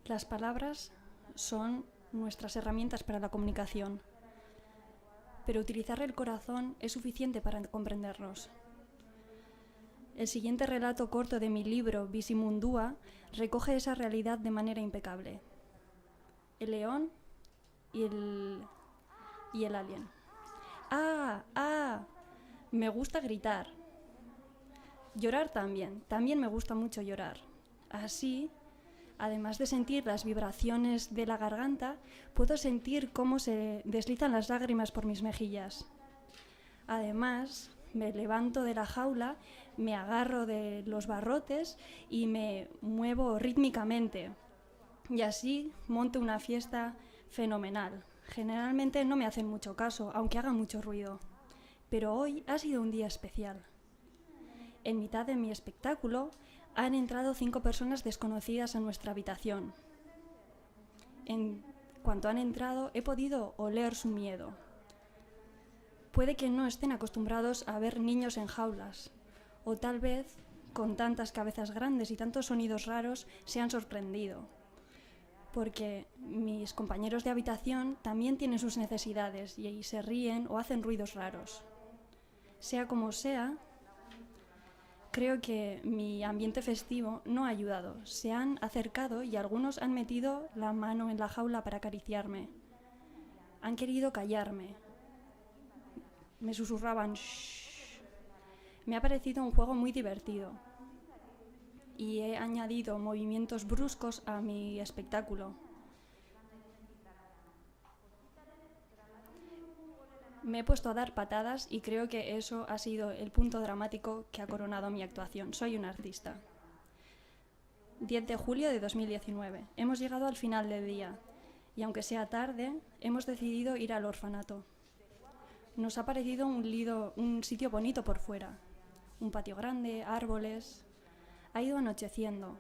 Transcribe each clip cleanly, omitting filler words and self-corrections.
Las palabras son nuestras herramientas para la comunicación, pero utilizar el corazón es suficiente para comprendernos. El siguiente relato corto de mi libro, Bisimundua, recoge esa realidad de manera impecable. El león y el alien. ¡Ah! ¡Ah! Me gusta gritar. Llorar también me gusta mucho llorar. Así, además de sentir las vibraciones de la garganta, puedo sentir cómo se deslizan las lágrimas por mis mejillas. Además, me levanto de la jaula, me agarro de los barrotes y me muevo rítmicamente. Y así monto una fiesta fenomenal. Generalmente no me hacen mucho caso, aunque haga mucho ruido. Pero hoy ha sido un día especial. En mitad de mi espectáculo han entrado 5 personas desconocidas a nuestra habitación. En cuanto han entrado, he podido oler su miedo. Puede que no estén acostumbrados a ver niños en jaulas, o tal vez, con tantas cabezas grandes y tantos sonidos raros, se han sorprendido. Porque mis compañeros de habitación también tienen sus necesidades y se ríen o hacen ruidos raros. Sea como sea, creo que mi ambiente festivo no ha ayudado. Se han acercado y algunos han metido la mano en la jaula para acariciarme. Han querido callarme. Me susurraban "shh". Me ha parecido un juego muy divertido y he añadido movimientos bruscos a mi espectáculo. Me he puesto a dar patadas y creo que eso ha sido el punto dramático que ha coronado mi actuación. Soy un artista. 10 de julio de 2019. Hemos llegado al final del día y aunque sea tarde, hemos decidido ir al orfanato. Nos ha parecido un sitio bonito por fuera. Un patio grande, árboles. Ha ido anocheciendo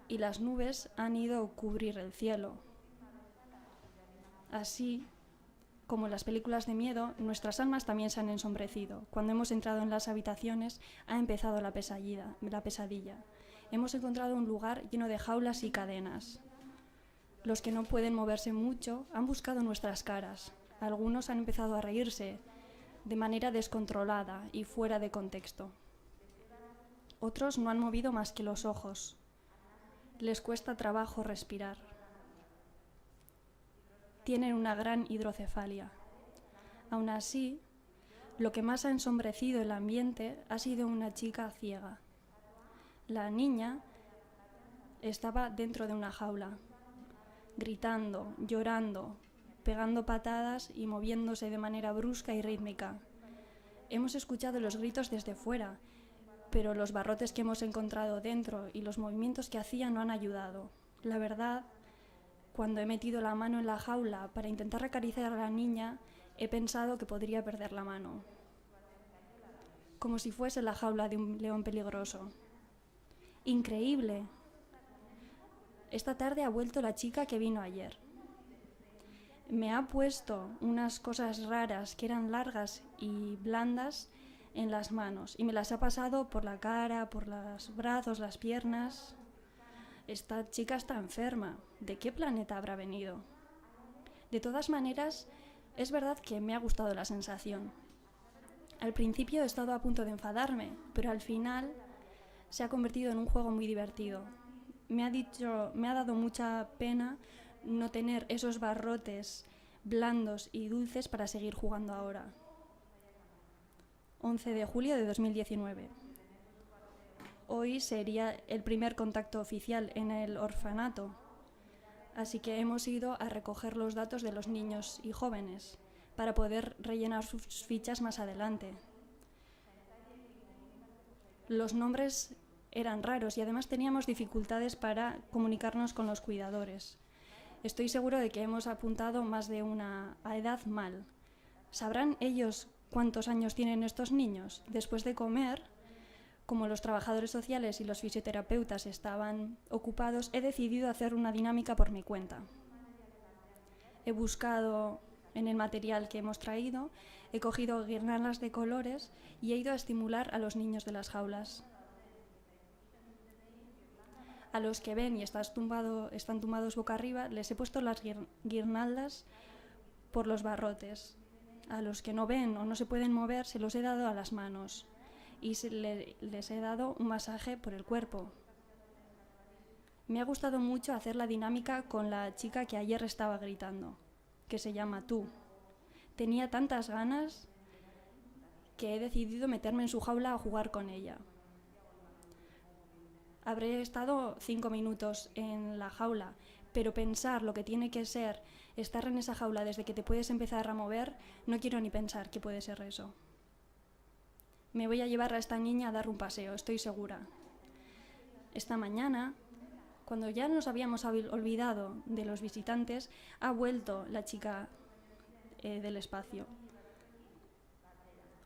y las nubes han ido a cubrir el cielo. Así, como en las películas de miedo, nuestras almas también se han ensombrecido. Cuando hemos entrado en las habitaciones, ha empezado la pesadilla. Hemos encontrado un lugar lleno de jaulas y cadenas. Los que no pueden moverse mucho han buscado nuestras caras. Algunos han empezado a reírse de manera descontrolada y fuera de contexto. Otros no han movido más que los ojos. Les cuesta trabajo respirar. Tienen una gran hidrocefalia. Aún así, lo que más ha ensombrecido el ambiente ha sido una chica ciega. La niña estaba dentro de una jaula, gritando, llorando, pegando patadas y moviéndose de manera brusca y rítmica. Hemos escuchado los gritos desde fuera, pero los barrotes que hemos encontrado dentro y los movimientos que hacía no han ayudado. La verdad, cuando he metido la mano en la jaula para intentar acariciar a la niña, he pensado que podría perder la mano, como si fuese la jaula de un león peligroso. ¡Increíble! Esta tarde ha vuelto la chica que vino ayer. Me ha puesto unas cosas raras que eran largas y blandas en las manos y me las ha pasado por la cara, por los brazos, las piernas. Esta chica está enferma. ¿De qué planeta habrá venido? De todas maneras, es verdad que me ha gustado la sensación. Al principio he estado a punto de enfadarme, pero al final se ha convertido en un juego muy divertido. Me ha dado mucha pena no tener esos barrotes blandos y dulces para seguir jugando ahora. 11 de julio de 2019. Hoy sería el primer contacto oficial en el orfanato, así que hemos ido a recoger los datos de los niños y jóvenes para poder rellenar sus fichas más adelante. Los nombres eran raros y además teníamos dificultades para comunicarnos con los cuidadores. Estoy seguro de que hemos apuntado más de una edad mal. ¿Sabrán ellos cuántos años tienen estos niños? Después de comer, como los trabajadores sociales y los fisioterapeutas estaban ocupados, he decidido hacer una dinámica por mi cuenta. He buscado en el material que hemos traído, he cogido guirnaldas de colores y he ido a estimular a los niños de las jaulas. A los que ven y están tumbados boca arriba, les he puesto las guirnaldas por los barrotes. A los que no ven o no se pueden mover, se los he dado a las manos y les he dado un masaje por el cuerpo. Me ha gustado mucho hacer la dinámica con la chica que ayer estaba gritando, que se llama Tú. Tenía tantas ganas que he decidido meterme en su jaula a jugar con ella. Habré estado 5 minutos en la jaula, pero pensar lo que tiene que ser estar en esa jaula desde que te puedes empezar a mover, no quiero ni pensar qué puede ser eso. Me voy a llevar a esta niña a dar un paseo, estoy segura. Esta mañana, cuando ya nos habíamos olvidado de los visitantes, ha vuelto la chica del espacio.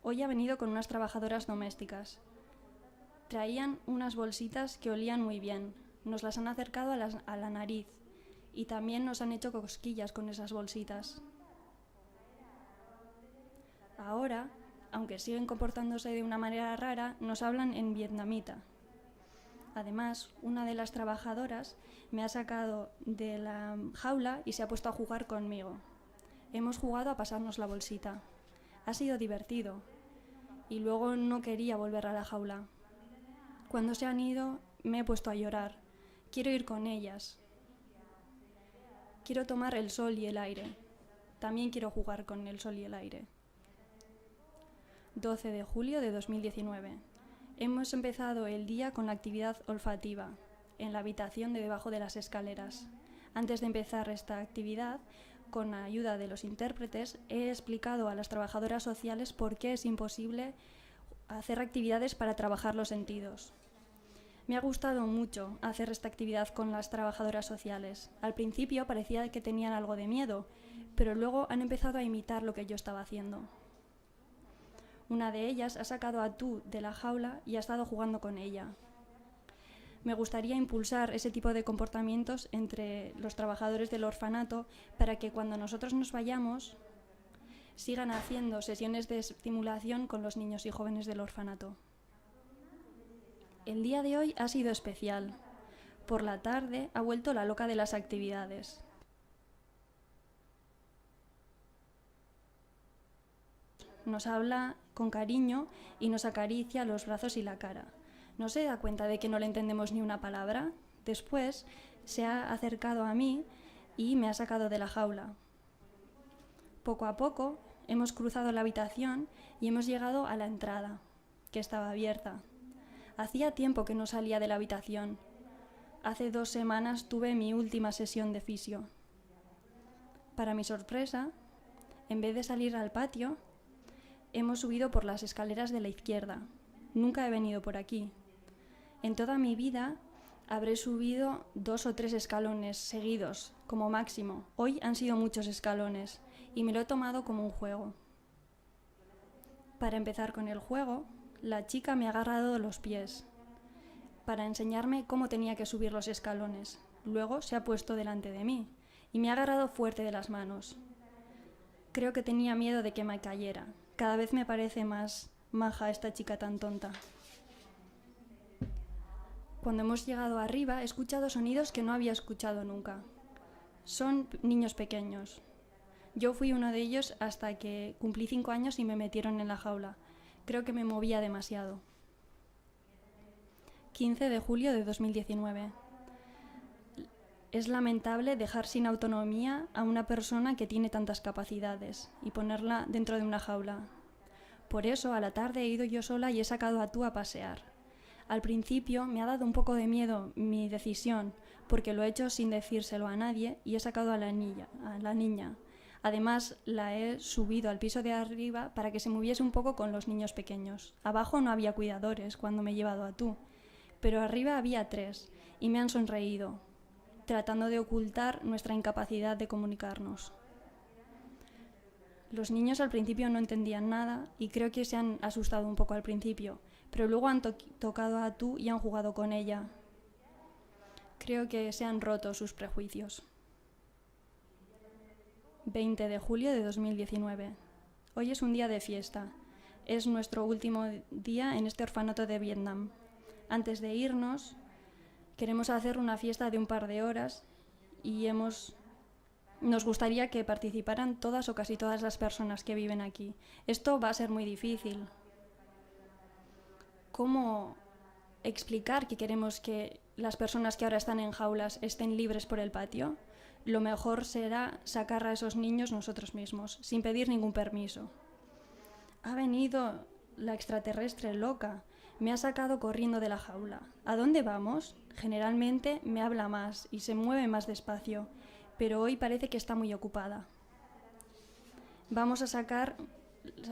Hoy ha venido con unas trabajadoras domésticas. Traían unas bolsitas que olían muy bien. Nos las han acercado a la nariz y también nos han hecho cosquillas con esas bolsitas. Ahora, aunque siguen comportándose de una manera rara, nos hablan en vietnamita. Además, una de las trabajadoras me ha sacado de la jaula y se ha puesto a jugar conmigo. Hemos jugado a pasarnos la bolsita. Ha sido divertido. Y luego no quería volver a la jaula. Cuando se han ido, me he puesto a llorar. Quiero ir con ellas. Quiero tomar el sol y el aire. También quiero jugar con el sol y el aire. 12 de julio de 2019. Hemos empezado el día con la actividad olfativa, en la habitación de debajo de las escaleras. Antes de empezar esta actividad, con la ayuda de los intérpretes, he explicado a las trabajadoras sociales por qué es imposible hacer actividades para trabajar los sentidos. Me ha gustado mucho hacer esta actividad con las trabajadoras sociales. Al principio parecía que tenían algo de miedo, pero luego han empezado a imitar lo que yo estaba haciendo. Una de ellas ha sacado a Tú de la jaula y ha estado jugando con ella. Me gustaría impulsar ese tipo de comportamientos entre los trabajadores del orfanato para que cuando nosotros nos vayamos sigan haciendo sesiones de estimulación con los niños y jóvenes del orfanato. El día de hoy ha sido especial. Por la tarde ha vuelto la loca de las actividades. Nos habla con cariño y nos acaricia los brazos y la cara. ¿No se da cuenta de que no le entendemos ni una palabra? Después se ha acercado a mí y me ha sacado de la jaula. Poco a poco hemos cruzado la habitación y hemos llegado a la entrada, que estaba abierta. Hacía tiempo que no salía de la habitación. Hace 2 semanas tuve mi última sesión de fisio. Para mi sorpresa, en vez de salir al patio, hemos subido por las escaleras de la izquierda. Nunca he venido por aquí. En toda mi vida habré subido 2 o 3 escalones seguidos, como máximo. Hoy han sido muchos escalones y me lo he tomado como un juego. Para empezar con el juego, la chica me ha agarrado los pies para enseñarme cómo tenía que subir los escalones. Luego se ha puesto delante de mí y me ha agarrado fuerte de las manos. Creo que tenía miedo de que me cayera. Cada vez me parece más maja esta chica tan tonta. Cuando hemos llegado arriba, he escuchado sonidos que no había escuchado nunca. Son niños pequeños. Yo fui uno de ellos hasta que cumplí 5 años y me metieron en la jaula. Creo que me movía demasiado. 15 de julio de 2019. Es lamentable dejar sin autonomía a una persona que tiene tantas capacidades y ponerla dentro de una jaula. Por eso, a la tarde he ido yo sola y he sacado a Tú a pasear. Al principio me ha dado un poco de miedo mi decisión, porque lo he hecho sin decírselo a nadie y he sacado a la niña. Además, la he subido al piso de arriba para que se moviese un poco con los niños pequeños. Abajo no había cuidadores cuando me he llevado a Tú, pero arriba había 3 y me han sonreído, tratando de ocultar nuestra incapacidad de comunicarnos. Los niños al principio no entendían nada y creo que se han asustado un poco al principio, pero luego han tocado a Tú y han jugado con ella. Creo que se han roto sus prejuicios. 20 de julio de 2019. Hoy es un día de fiesta. Es nuestro último día en este orfanato de Vietnam. Antes de irnos, queremos hacer una fiesta de un par de horas y nos gustaría que participaran todas o casi todas las personas que viven aquí. Esto va a ser muy difícil. ¿Cómo explicar que queremos que las personas que ahora están en jaulas estén libres por el patio? Lo mejor será sacar a esos niños nosotros mismos, sin pedir ningún permiso. Ha venido la extraterrestre loca. Me ha sacado corriendo de la jaula. ¿A dónde vamos? Generalmente me habla más y se mueve más despacio, pero hoy parece que está muy ocupada. Vamos a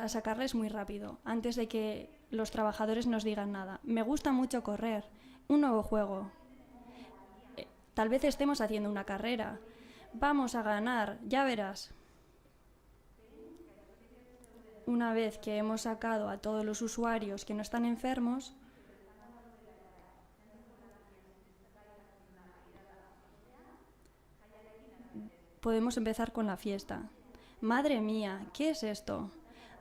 sacarles muy rápido, antes de que los trabajadores nos digan nada. Me gusta mucho correr. Un nuevo juego. Tal vez estemos haciendo una carrera. Vamos a ganar, ya verás. Una vez que hemos sacado a todos los usuarios que no están enfermos, podemos empezar con la fiesta. Madre mía, ¿qué es esto?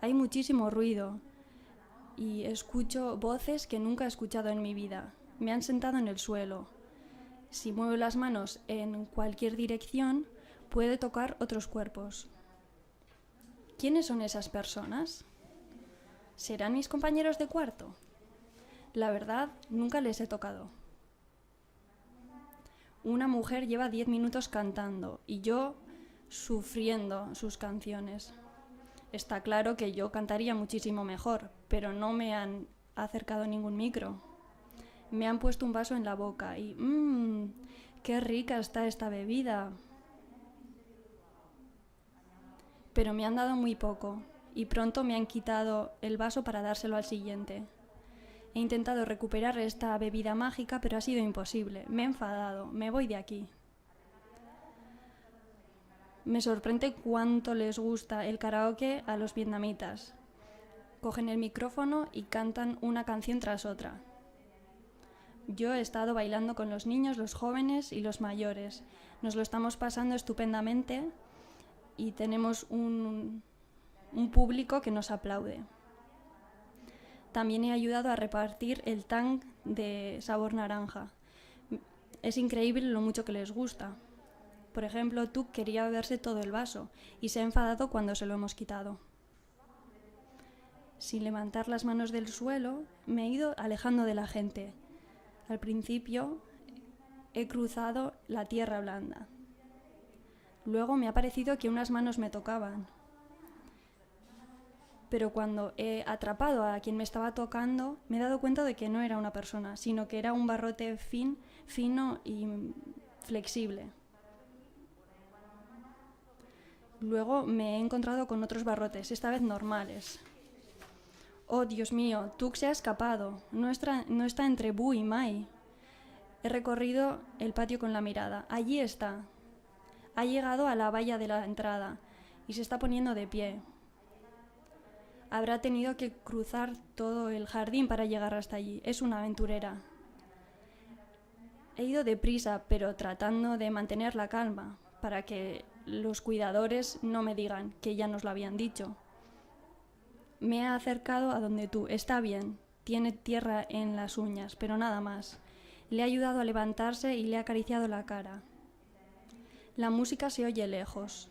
Hay muchísimo ruido y escucho voces que nunca he escuchado en mi vida. Me han sentado en el suelo. Si muevo las manos en cualquier dirección, puede tocar otros cuerpos. ¿Quiénes son esas personas? ¿Serán mis compañeros de cuarto? La verdad, nunca les he tocado. Una mujer lleva 10 minutos cantando y yo sufriendo sus canciones. Está claro que yo cantaría muchísimo mejor, pero no me han acercado ningún micro. Me han puesto un vaso en la boca y ¡qué rica está esta bebida! Pero me han dado muy poco y pronto me han quitado el vaso para dárselo al siguiente. He intentado recuperar esta bebida mágica, pero ha sido imposible. Me he enfadado, me voy de aquí. Me sorprende cuánto les gusta el karaoke a los vietnamitas. Cogen el micrófono y cantan una canción tras otra. Yo he estado bailando con los niños, los jóvenes y los mayores. Nos lo estamos pasando estupendamente y tenemos un público que nos aplaude. También he ayudado a repartir el tang de sabor naranja. Es increíble lo mucho que les gusta. Por ejemplo, Tú quería beberse todo el vaso y se ha enfadado cuando se lo hemos quitado. Sin levantar las manos del suelo, me he ido alejando de la gente. Al principio he cruzado la tierra blanda. Luego me ha parecido que unas manos me tocaban. Pero cuando he atrapado a quien me estaba tocando, me he dado cuenta de que no era una persona, sino que era un barrote fino y flexible. Luego me he encontrado con otros barrotes, esta vez normales. Oh, Dios mío, Tuk se ha escapado. No está entre Bu y Mai. He recorrido el patio con la mirada. Allí está. Ha llegado a la valla de la entrada y se está poniendo de pie. Habrá tenido que cruzar todo el jardín para llegar hasta allí. Es una aventurera. He ido deprisa, pero tratando de mantener la calma, para que los cuidadores no me digan que ya nos lo habían dicho. Me he acercado a donde tú. Está bien, tiene tierra en las uñas, pero nada más. Le he ayudado a levantarse y le he acariciado la cara. La música se oye lejos.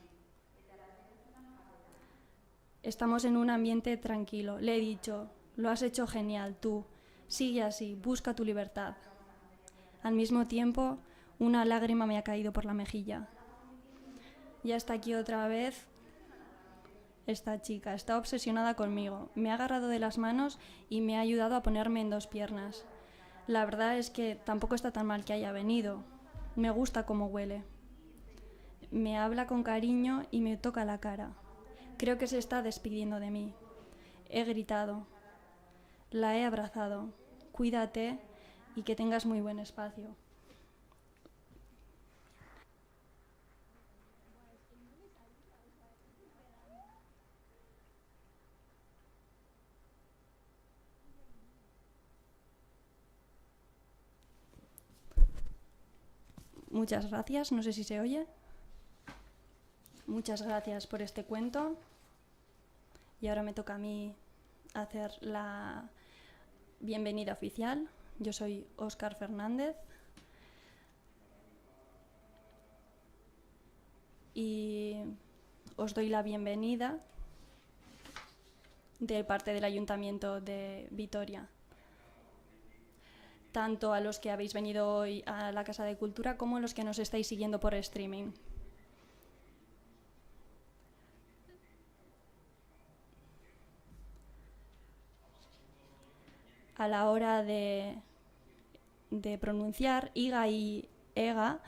Estamos en un ambiente tranquilo. Le he dicho, lo has hecho genial, tú. Sigue así, busca tu libertad. Al mismo tiempo, una lágrima me ha caído por la mejilla. Ya está aquí otra vez esta chica. Está obsesionada conmigo. Me ha agarrado de las manos y me ha ayudado a ponerme en dos piernas. La verdad es que tampoco está tan mal que haya venido. Me gusta cómo huele. Me habla con cariño y me toca la cara. Creo que se está despidiendo de mí. He gritado. La he abrazado. Cuídate y que tengas muy buen espacio. Muchas gracias, no sé si se oye. Muchas gracias por este cuento. Y ahora me toca a mí hacer la bienvenida oficial. Yo soy Óscar Fernández y os doy la bienvenida de parte del Ayuntamiento de Vitoria, tanto a los que habéis venido hoy a la Casa de Cultura como a los que nos estáis siguiendo por streaming. A la hora de pronunciar, IGA y EGA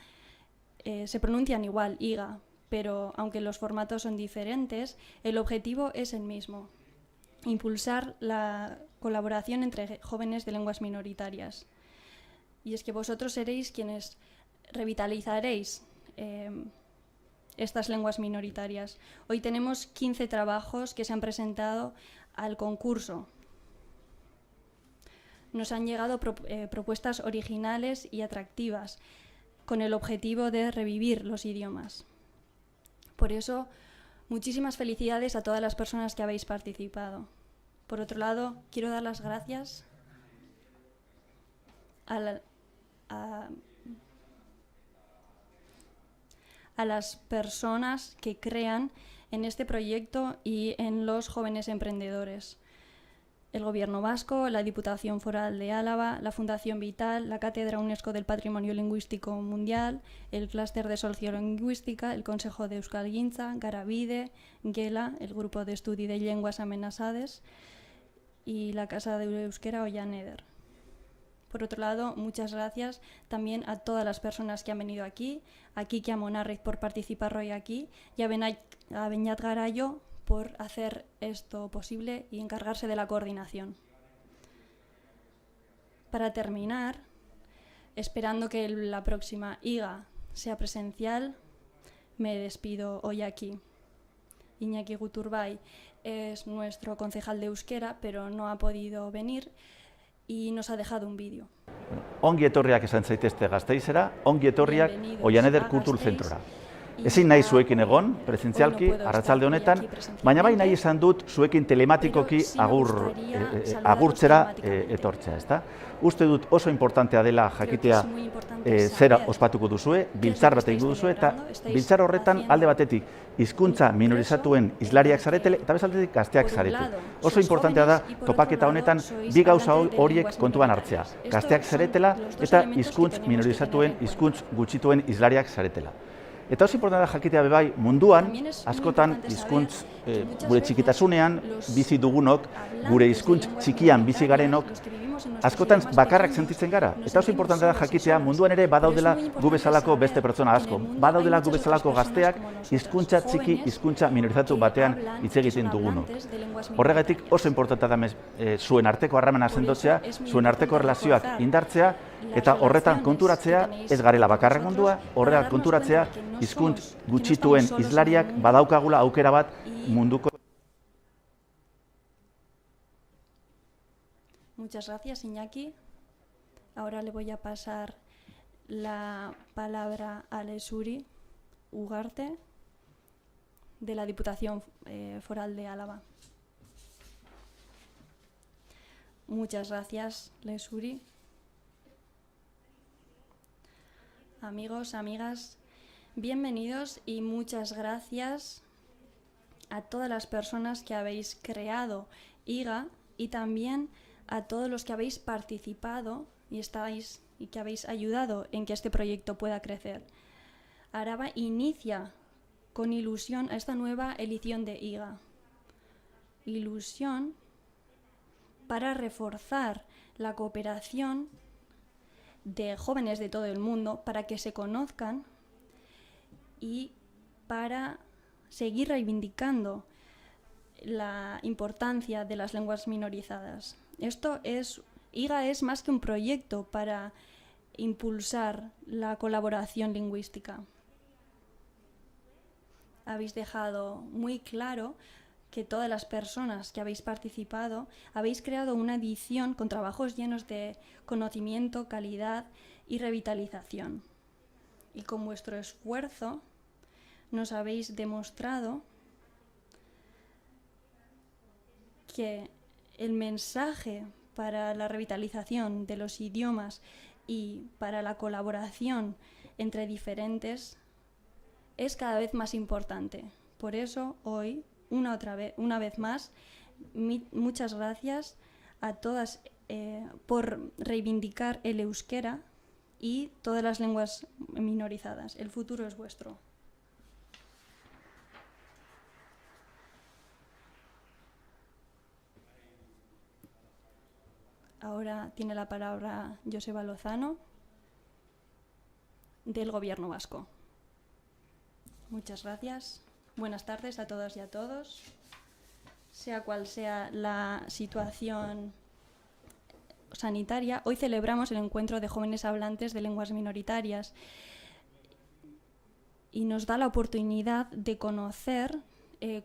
se pronuncian igual, IGA, pero aunque los formatos son diferentes, el objetivo es el mismo: impulsar la colaboración entre jóvenes de lenguas minoritarias. Y es que vosotros seréis quienes revitalizaréis estas lenguas minoritarias. Hoy tenemos 15 trabajos que se han presentado al concurso. Nos han llegado propuestas originales y atractivas con el objetivo de revivir los idiomas. Por eso, muchísimas felicidades a todas las personas que habéis participado. Por otro lado, quiero dar las gracias a las personas que crean en este proyecto y en los jóvenes emprendedores. El Gobierno vasco, la Diputación Foral de Álava, la Fundación Vital, la Cátedra UNESCO del Patrimonio Lingüístico Mundial, el Clúster de Sociolingüística, el Consejo de Euskalgintza, Garabide, Gela, el Grupo de Estudi de Llengües Amenazades y la Casa de Euskera Ollaneder. Por otro lado, muchas gracias también a todas las personas que han venido aquí a Kiki Amonarriz por participar hoy aquí y a Beñat Garayo por hacer esto posible y encargarse de la coordinación. Para terminar, esperando que la próxima IGA sea presencial, me despido hoy aquí. Iñaki Guturbay es nuestro concejal de euskera, pero no ha podido venir y nos ha dejado un vídeo. Ongi etorriak esan zaitezte Gasteizera, ongi etorriak Ollaneder Kulturzentrora. Ezin nahi zuekin egon, presentzialki, arratsalde honetan, baina bai nahi izan dut zuekin telematikoki agurtzera etortzea, ezta? Uste dut oso importantea dela jakitea zera ospatuko duzue, biltzar bat egingo duzue, eta biltzar horretan alde batetik hizkuntza minorizatuen hizlariak zaretele, eta bezaldetik gazteak zaretele. Oso importantea da topaketa honetan bi gauza horiek kontuan hartzea. Gazteak zaretela eta hizkuntz minorizatuen, hizkuntz gutxituen hizlariak zaretela. Eta oso importantea da jakitea bebai munduan, askotan hizkuntz gure txikitasunean bizi dugunok, gure hizkuntz txikian bizi garenok, askotan bakarrak sentitzen gara. Eta oso importantea da jakitea munduan ere badaudela gu bezalako beste pertsona asko. Badaudela gu bezalako gazteak hizkuntza txiki, hizkuntza minorizatu batean hitz egiten dugunok. Horregatik oso importantea da zuen arteko harremana sendotzea, zuen arteko erlazioak indartzea, eta horretan konturatzea, ez garela bakarrak mundua, horretan konturatzea hizkuntz gutxituen hizlariak badaukagula aukera bat munduko. Muchas gracias, Iñaki. Ahora le voy a pasar la palabra a Lesuri Ugarte, de la Diputación Foral de Álava. Muchas gracias, Lesuri. Amigos, amigas, bienvenidos y muchas gracias a todas las personas que habéis creado IGA y también a todos los que habéis participado y que habéis ayudado en que este proyecto pueda crecer. Araba inicia con ilusión a esta nueva edición de IGA. Ilusión para reforzar la cooperación de jóvenes de todo el mundo, para que se conozcan y para seguir reivindicando la importancia de las lenguas minorizadas. IGA es más que un proyecto para impulsar la colaboración lingüística. Habéis dejado muy claro que todas las personas que habéis participado habéis creado una edición con trabajos llenos de conocimiento, calidad y revitalización. Y con vuestro esfuerzo nos habéis demostrado que el mensaje para la revitalización de los idiomas y para la colaboración entre diferentes es cada vez más importante. Por eso hoy, una vez más, muchas gracias a todas por reivindicar el euskera y todas las lenguas minorizadas. El futuro es vuestro. Ahora tiene la palabra Joseba Lozano, del Gobierno vasco. Muchas gracias. Buenas tardes a todas y a todos. Sea cual sea la situación sanitaria, hoy celebramos el encuentro de jóvenes hablantes de lenguas minoritarias y nos da la oportunidad de conocer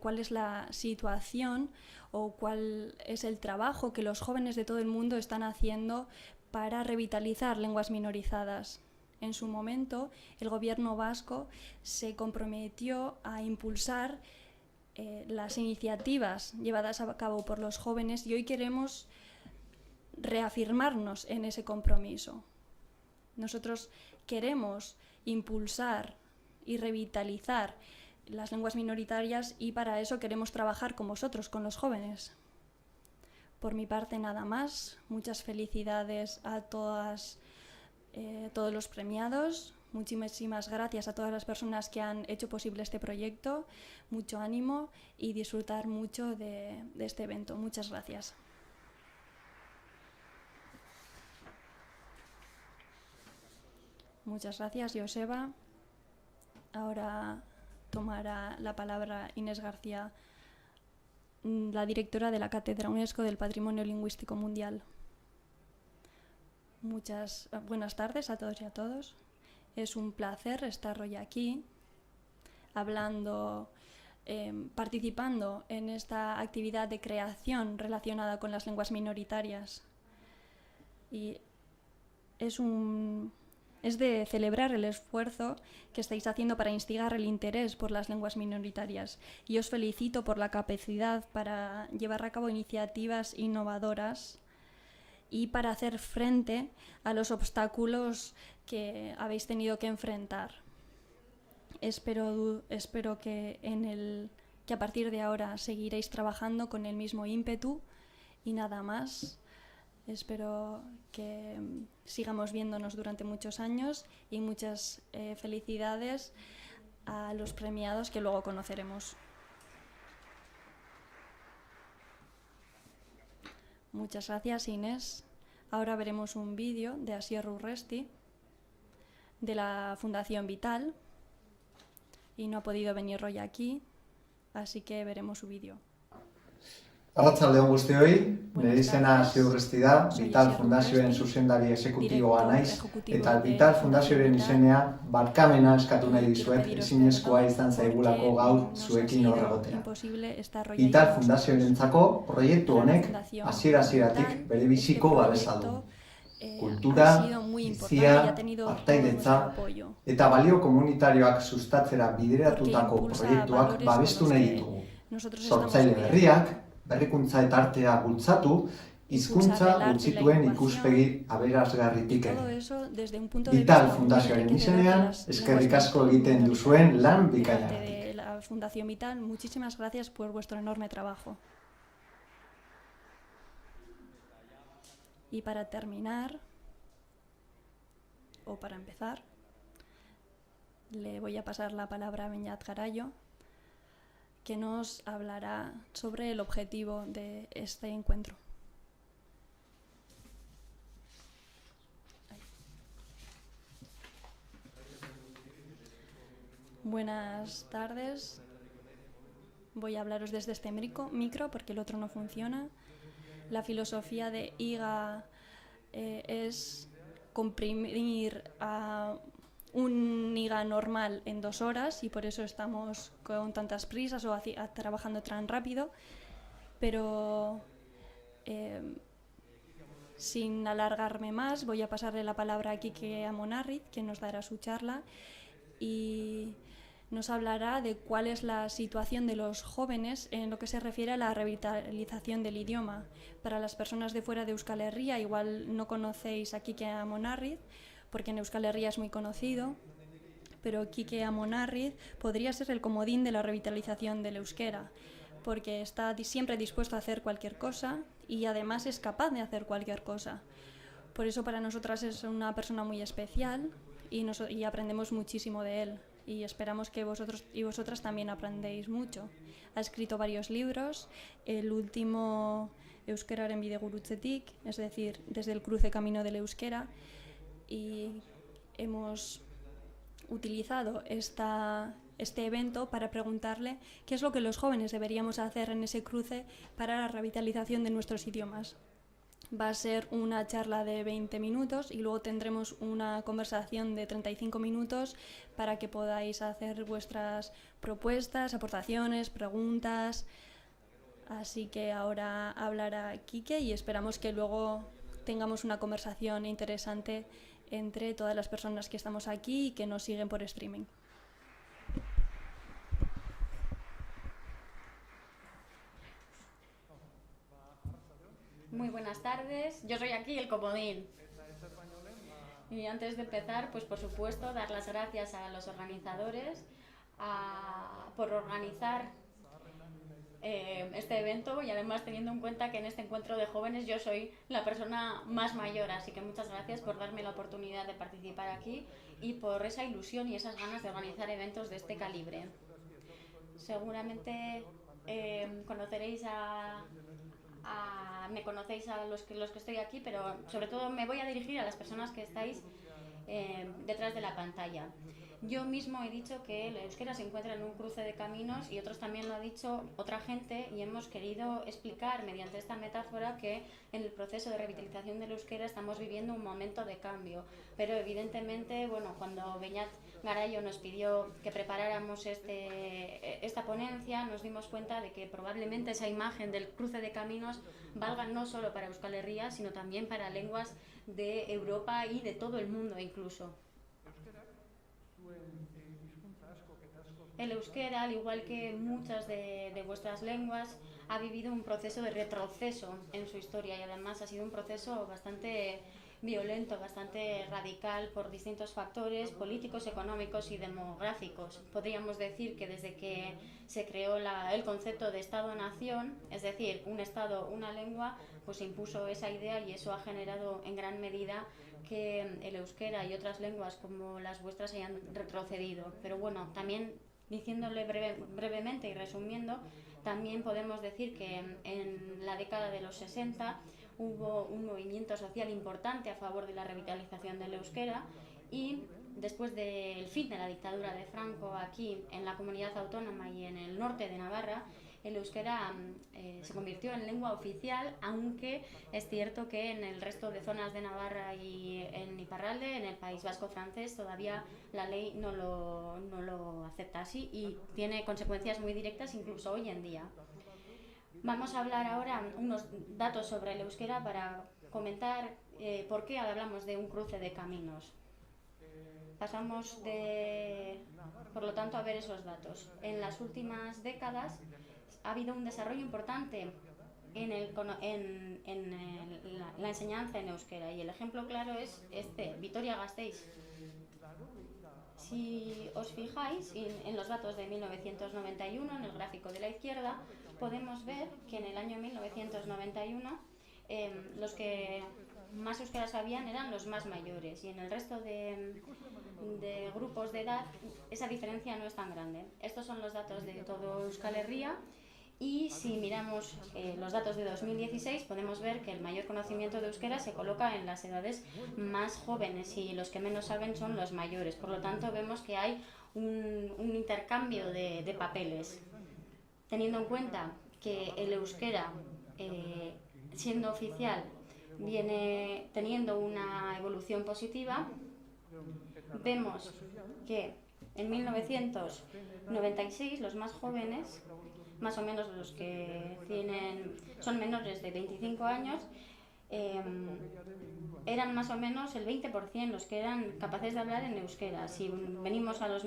cuál es la situación o cuál es el trabajo que los jóvenes de todo el mundo están haciendo para revitalizar lenguas minorizadas. En su momento, el Gobierno vasco se comprometió a impulsar las iniciativas llevadas a cabo por los jóvenes y hoy queremos reafirmarnos en ese compromiso. Nosotros queremos impulsar y revitalizar las lenguas minoritarias y para eso queremos trabajar con vosotros, con los jóvenes. Por mi parte nada más, muchas felicidades a todos los premiados, muchísimas gracias a todas las personas que han hecho posible este proyecto, mucho ánimo y disfrutar mucho de este evento. Muchas gracias. Muchas gracias, Joseba. Ahora tomará la palabra Inés García, la directora de la Cátedra UNESCO del Patrimonio Lingüístico Mundial. Muchas buenas tardes a todos y a todos. Es un placer estar hoy aquí, hablando, participando en esta actividad de creación relacionada con las lenguas minoritarias. Y es de celebrar el esfuerzo que estáis haciendo para instigar el interés por las lenguas minoritarias. Y os felicito por la capacidad para llevar a cabo iniciativas innovadoras y para hacer frente a los obstáculos que habéis tenido que enfrentar. Espero que a partir de ahora seguiréis trabajando con el mismo ímpetu y nada más. Espero que sigamos viéndonos durante muchos años y muchas felicidades a los premiados que luego conoceremos. Muchas gracias, Inés. Ahora veremos un vídeo de Asier Urresti, de la Fundación Vital, y no ha podido venir hoy aquí, así que veremos su vídeo. Arratsalde on guztioi, nire izena Asier Urresti da, Vital Fundazioen zuzendari exekutiboa naiz, eta Vital Fundazioaren izenean barkamena eskatu nahi dizuet, ezinezkoa izan zaigulako gaur zuekin hor egotea. Vital Fundazioarentzako proiektu honek hasiera-hasieratik bere biziko babesa du. Kultura, bizia, partaidetza eta balio komunitarioak sustatzera bideratutako proiektuak babestu nahi ditugu. Sortzaile berriak, berrikuntza eta artea bultzatu hizkuntza utzituen ikuspegi aberasgarritik ere. Vital Fundazioaren izenean, eskerrik asko egiten duzuen lan bikainagatik. La Fundación Vital, muchísimas gracias por vuestro enorme trabajo. Y para terminar, o para empezar, le voy a pasar la palabra a Beñat Garayo, que nos hablará sobre el objetivo de este encuentro. Buenas tardes. Voy a hablaros desde este micro porque el otro no funciona. La filosofía de IGA es comprimir a un IGA normal en 2 horas y por eso estamos con tantas prisas o trabajando tan rápido, pero sin alargarme más voy a pasarle la palabra a Quique Amonarriz, que nos dará su charla y nos hablará de cuál es la situación de los jóvenes en lo que se refiere a la revitalización del idioma. Para las personas de fuera de Euskal Herria, igual no conocéis a Quique Amonarriz, porque en Euskal Herria es muy conocido, pero Quique Amonarriz podría ser el comodín de la revitalización del euskera, porque está siempre dispuesto a hacer cualquier cosa y además es capaz de hacer cualquier cosa. Por eso para nosotras es una persona muy especial y aprendemos muchísimo de él. Y esperamos que vosotros y vosotras también aprendéis mucho. Ha escrito varios libros, el último Euskararen bidegurutzetik, es decir, desde el cruce camino del euskera, y hemos utilizado este evento para preguntarle qué es lo que los jóvenes deberíamos hacer en ese cruce para la revitalización de nuestros idiomas. Va a ser una charla de 20 minutos y luego tendremos una conversación de 35 minutos para que podáis hacer vuestras propuestas, aportaciones, preguntas. Así que ahora hablará Quique y esperamos que luego tengamos una conversación interesante entre todas las personas que estamos aquí y que nos siguen por streaming. Muy buenas tardes, yo soy aquí el comodín. Y antes de empezar, pues por supuesto, dar las gracias a los organizadores por organizar este evento y además teniendo en cuenta que en este encuentro de jóvenes yo soy la persona más mayor, así que muchas gracias por darme la oportunidad de participar aquí y por esa ilusión y esas ganas de organizar eventos de este calibre. Seguramente conoceréis me conocéis a los que estoy aquí, pero sobre todo me voy a dirigir a las personas que estáis detrás de la pantalla. Yo mismo he dicho que el euskera se encuentra en un cruce de caminos y otros también lo ha dicho otra gente y hemos querido explicar mediante esta metáfora que en el proceso de revitalización del euskera estamos viviendo un momento de cambio, pero evidentemente, bueno, cuando Beñat Garayo nos pidió que preparáramos esta ponencia, nos dimos cuenta de que probablemente esa imagen del cruce de caminos valga no solo para Euskal Herria, sino también para lenguas de Europa y de todo el mundo incluso. El euskera, al igual que muchas de vuestras lenguas, ha vivido un proceso de retroceso en su historia y además ha sido un proceso bastante violento, bastante radical por distintos factores políticos, económicos y demográficos. Podríamos decir que desde que se creó el concepto de Estado-Nación, es decir, un Estado, una lengua, pues se impuso esa idea y eso ha generado en gran medida que el euskera y otras lenguas como las vuestras hayan retrocedido. Pero bueno, también diciéndole brevemente y resumiendo, también podemos decir que en la década de los 60 hubo un movimiento social importante a favor de la revitalización del euskera y después del fin de la dictadura de Franco aquí en la comunidad autónoma y en el norte de Navarra, el euskera se convirtió en lengua oficial, aunque es cierto que en el resto de zonas de Navarra y en Iparralde, en el País Vasco francés, todavía la ley no lo acepta así y tiene consecuencias muy directas incluso hoy en día. Vamos a hablar ahora unos datos sobre el euskera para comentar por qué hablamos de un cruce de caminos. Pasamos por lo tanto, a ver esos datos. En las últimas décadas ha habido un desarrollo importante la enseñanza en euskera. Y el ejemplo claro es Vitoria-Gasteiz. Si os fijáis en los datos de 1991, en el gráfico de la izquierda, podemos ver que en el año 1991 los que más euskera sabían eran los más mayores, y en el resto de grupos de edad esa diferencia no es tan grande. Estos son los datos de todo Euskal Herria, y si miramos los datos de 2016 podemos ver que el mayor conocimiento de euskera se coloca en las edades más jóvenes y los que menos saben son los mayores. Por lo tanto vemos que hay un intercambio de papeles. Teniendo en cuenta que el euskera, siendo oficial, viene teniendo una evolución positiva, vemos que en 1996 los más jóvenes, más o menos los que son menores de 25 años, eran más o menos el 20% los que eran capaces de hablar en euskera. Si venimos a los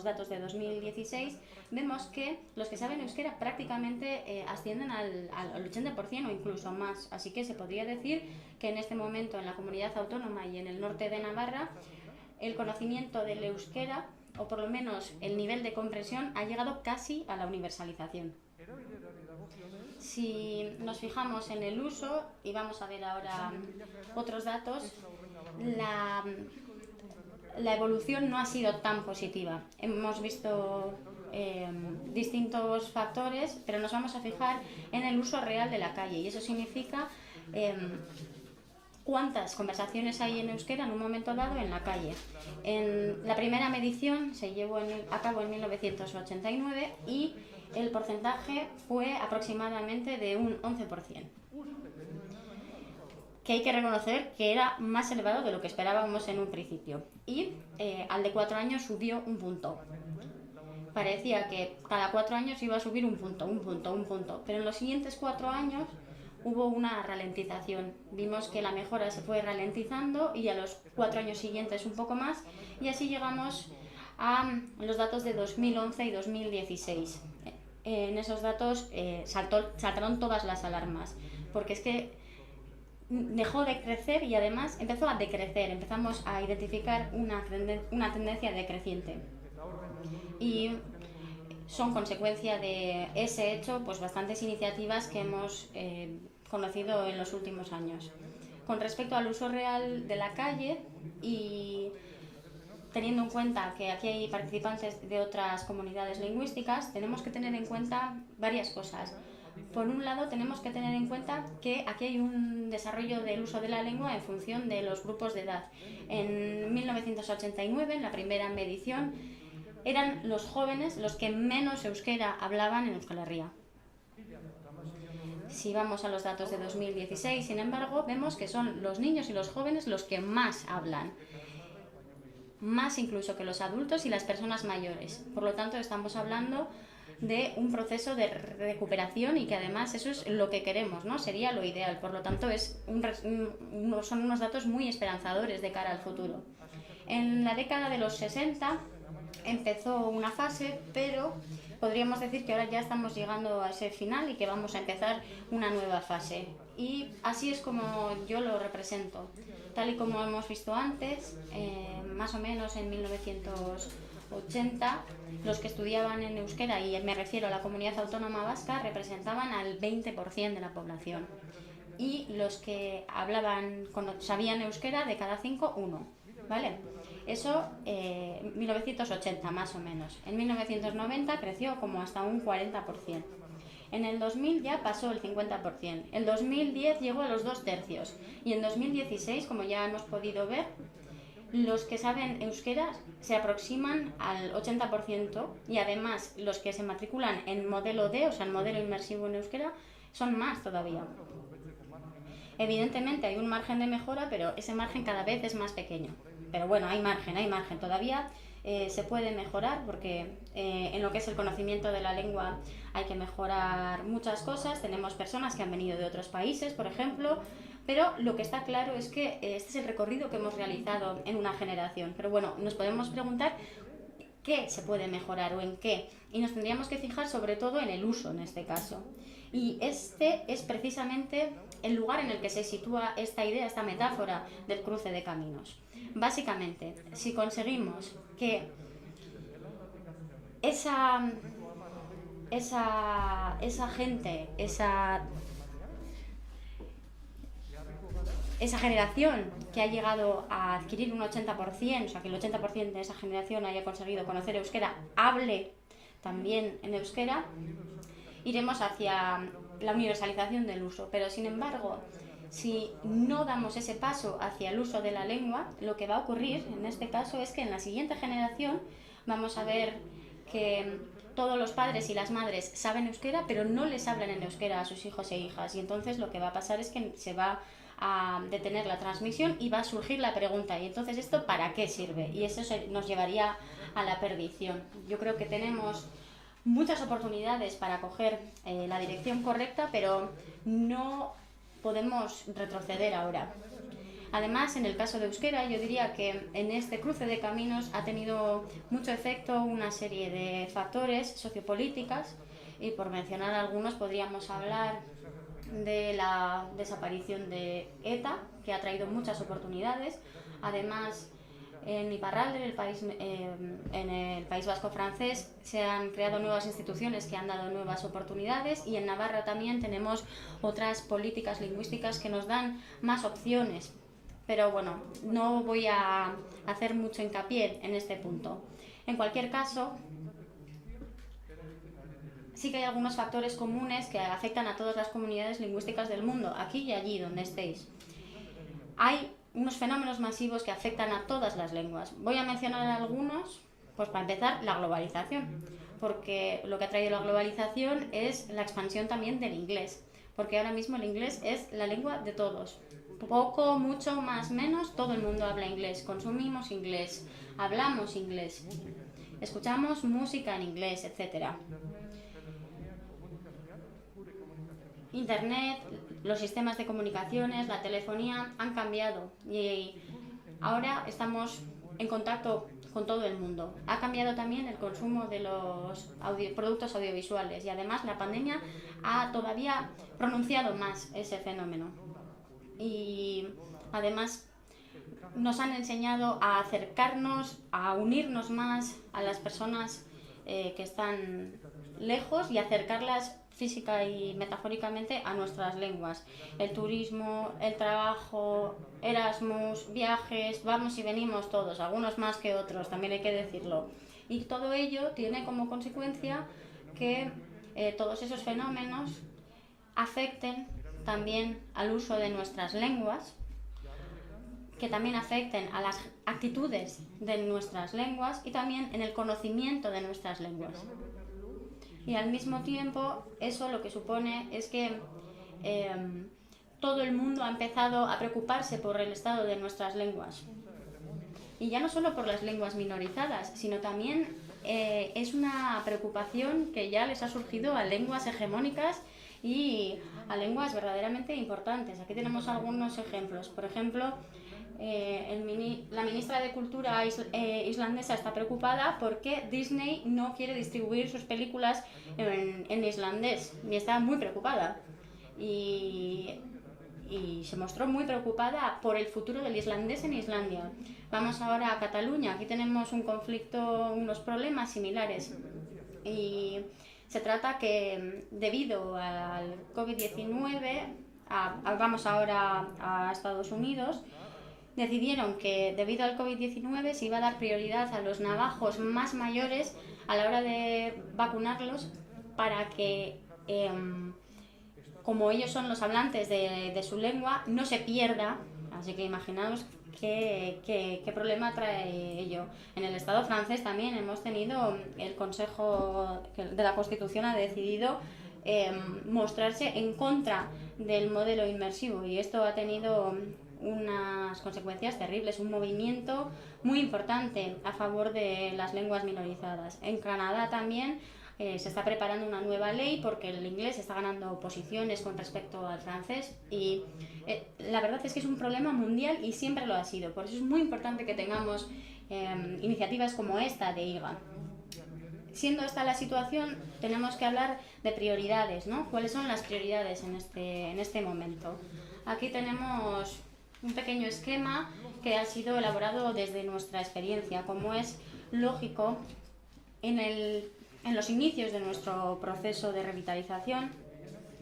datos de 2016, vemos que los que saben euskera prácticamente ascienden al 80% o incluso más. Así que se podría decir que en este momento en la comunidad autónoma y en el norte de Navarra el conocimiento del euskera, o por lo menos el nivel de comprensión, ha llegado casi a la universalización. Si nos fijamos en el uso, y vamos a ver ahora otros datos, la evolución no ha sido tan positiva. Hemos visto distintos factores, pero nos vamos a fijar en el uso real de la calle, y eso significa cuántas conversaciones hay en euskera en un momento dado en la calle. La primera medición se llevó a cabo en 1989 y el porcentaje fue aproximadamente de un 11%, que hay que reconocer que era más elevado de lo que esperábamos en un principio, y al de 4 años subió un punto. Parecía que cada 4 años iba a subir un punto, pero en los siguientes 4 años hubo una ralentización. Vimos que la mejora se fue ralentizando y a los 4 años siguientes un poco más, y así llegamos a los datos de 2011 y 2016. En esos datos saltaron todas las alarmas, porque es que dejó de crecer y además empezó a decrecer. Empezamos a identificar una tendencia decreciente, y son consecuencia de ese hecho pues bastantes iniciativas que hemos conocido en los últimos años. Con respecto al uso real de la calle, y teniendo en cuenta que aquí hay participantes de otras comunidades lingüísticas, tenemos que tener en cuenta varias cosas. Por un lado, tenemos que tener en cuenta que aquí hay un desarrollo del uso de la lengua en función de los grupos de edad. En 1989, en la primera medición, eran los jóvenes los que menos euskera hablaban en Euskal Herria. Si vamos a los datos de 2016, sin embargo, vemos que son los niños y los jóvenes los que más hablan, más incluso que los adultos y las personas mayores. Por lo tanto, estamos hablando de un proceso de recuperación, y que además eso es lo que queremos, ¿no? Sería lo ideal. Por lo tanto, son unos datos muy esperanzadores de cara al futuro. En la década de los 60 empezó una fase, pero podríamos decir que ahora ya estamos llegando a ese final y que vamos a empezar una nueva fase. Y así es como yo lo represento. Tal y como hemos visto antes, más o menos en 1980, los que estudiaban en euskera, y me refiero a la comunidad autónoma vasca, representaban al 20% de la población. Y los que sabían euskera, de cada 5, 1. ¿Vale? Eso, 1980 más o menos. En 1990 creció como hasta un 40%. En el 2000 ya pasó el 50%. El 2010 llegó a los 2/3. Y en 2016, como ya hemos podido ver, los que saben euskera se aproximan al 80%, y además los que se matriculan en modelo D, o sea, en modelo inmersivo en euskera, son más todavía. Evidentemente hay un margen de mejora, pero ese margen cada vez es más pequeño. Pero bueno, hay margen. Todavía se puede mejorar, porque en lo que es el conocimiento de la lengua hay que mejorar muchas cosas. Tenemos personas que han venido de otros países, por ejemplo, pero lo que está claro es que este es el recorrido que hemos realizado en una generación. Pero bueno, nos podemos preguntar qué se puede mejorar o en qué. Y nos tendríamos que fijar sobre todo en el uso en este caso. Y este es precisamente el lugar en el que se sitúa esta idea, esta metáfora del cruce de caminos. Básicamente, si conseguimos que esa gente, esa generación que ha llegado a adquirir un 80%, o sea que el 80% de esa generación haya conseguido conocer euskera, hable también en euskera, iremos hacia la universalización del uso. Pero sin embargo, si no damos ese paso hacia el uso de la lengua, lo que va a ocurrir en este caso es que en la siguiente generación vamos a ver que todos los padres y las madres saben euskera, pero no les hablan en euskera a sus hijos e hijas. Y entonces lo que va a pasar es que se va a detener la transmisión y va a surgir la pregunta, ¿y entonces esto para qué sirve? Y eso nos llevaría a la perdición. Yo creo que tenemos muchas oportunidades para coger la dirección correcta, pero no podemos retroceder ahora. Además, en el caso de euskera, yo diría que en este cruce de caminos ha tenido mucho efecto una serie de factores sociopolíticas, y por mencionar algunos podríamos hablar de la desaparición de ETA, que ha traído muchas oportunidades. Además, en Iparralde, en el País Vasco francés, se han creado nuevas instituciones que han dado nuevas oportunidades, y en Navarra también tenemos otras políticas lingüísticas que nos dan más opciones. Pero bueno, no voy a hacer mucho hincapié en este punto. En cualquier caso, sí que hay algunos factores comunes que afectan a todas las comunidades lingüísticas del mundo, aquí y allí donde estéis. Hay unos fenómenos masivos que afectan a todas las lenguas. Voy a mencionar algunos, pues para empezar, la globalización, porque lo que ha traído la globalización es la expansión también del inglés, porque ahora mismo el inglés es la lengua de todos. Poco, mucho, más, menos, todo el mundo habla inglés, consumimos inglés, hablamos inglés, escuchamos música en inglés, etc. Internet, los sistemas de comunicaciones, la telefonía han cambiado y ahora estamos en contacto con todo el mundo. Ha cambiado también el consumo de los productos audiovisuales, y además la pandemia ha todavía pronunciado más ese fenómeno. Y además nos han enseñado a acercarnos, a unirnos más a las personas que están lejos y acercarlas física y metafóricamente a nuestras lenguas. El turismo, el trabajo, Erasmus, viajes, vamos y venimos todos, algunos más que otros, también hay que decirlo. Y todo ello tiene como consecuencia que todos esos fenómenos afecten también al uso de nuestras lenguas, que también afecten a las actitudes de nuestras lenguas y también en el conocimiento de nuestras lenguas. Y al mismo tiempo, eso lo que supone es que todo el mundo ha empezado a preocuparse por el estado de nuestras lenguas. Y ya no solo por las lenguas minorizadas, sino también es una preocupación que ya les ha surgido a lenguas hegemónicas y a lenguas verdaderamente importantes. Aquí tenemos algunos ejemplos. Por ejemplo, la ministra de Cultura islandesa está preocupada porque Disney no quiere distribuir sus películas en islandés, y está muy preocupada. Y se mostró muy preocupada por el futuro del islandés en Islandia. Vamos ahora a Cataluña. Aquí tenemos un conflicto, unos problemas similares. Y se trata que debido al COVID-19, vamos ahora a Estados Unidos, decidieron que debido al COVID-19 se iba a dar prioridad a los navajos más mayores a la hora de vacunarlos, para que, como ellos son los hablantes de su lengua, no se pierda. Así que imaginaos qué problema trae ello. En el Estado francés también hemos tenido, el Consejo de la Constitución ha decidido mostrarse en contra del modelo inmersivo, y esto ha tenido unas consecuencias terribles, un movimiento muy importante a favor de las lenguas minorizadas. En Canadá también se está preparando una nueva ley porque el inglés está ganando posiciones con respecto al francés, y la verdad es que es un problema mundial y siempre lo ha sido. Por eso es muy importante que tengamos iniciativas como esta de IGA. siendo esta la situación, tenemos que hablar de prioridades, ¿no? ¿Cuáles son las prioridades en este momento? Aquí tenemos un pequeño esquema que ha sido elaborado desde nuestra experiencia. Como es lógico, en los inicios de nuestro proceso de revitalización,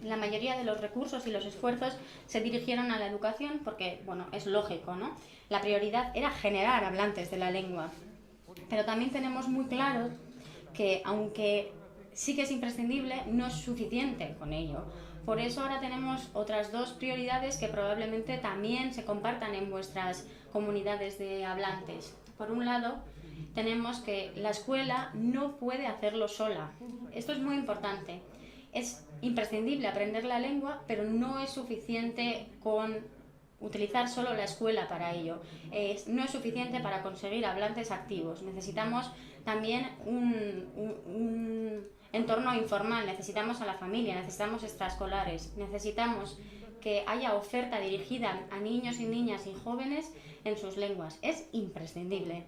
la mayoría de los recursos y los esfuerzos se dirigieron a la educación porque, bueno, es lógico, ¿no? La prioridad era generar hablantes de la lengua. Pero también tenemos muy claro que, aunque sí que es imprescindible, no es suficiente con ello. Por eso ahora tenemos otras dos prioridades que probablemente también se compartan en vuestras comunidades de hablantes. Por un lado, tenemos que la escuela no puede hacerlo sola. Esto es muy importante. Es imprescindible aprender la lengua, pero no es suficiente con utilizar solo la escuela para ello. No es suficiente para conseguir hablantes activos. Necesitamos también un entorno informal, necesitamos a la familia, necesitamos extraescolares, necesitamos que haya oferta dirigida a niños y niñas y jóvenes en sus lenguas. Es imprescindible.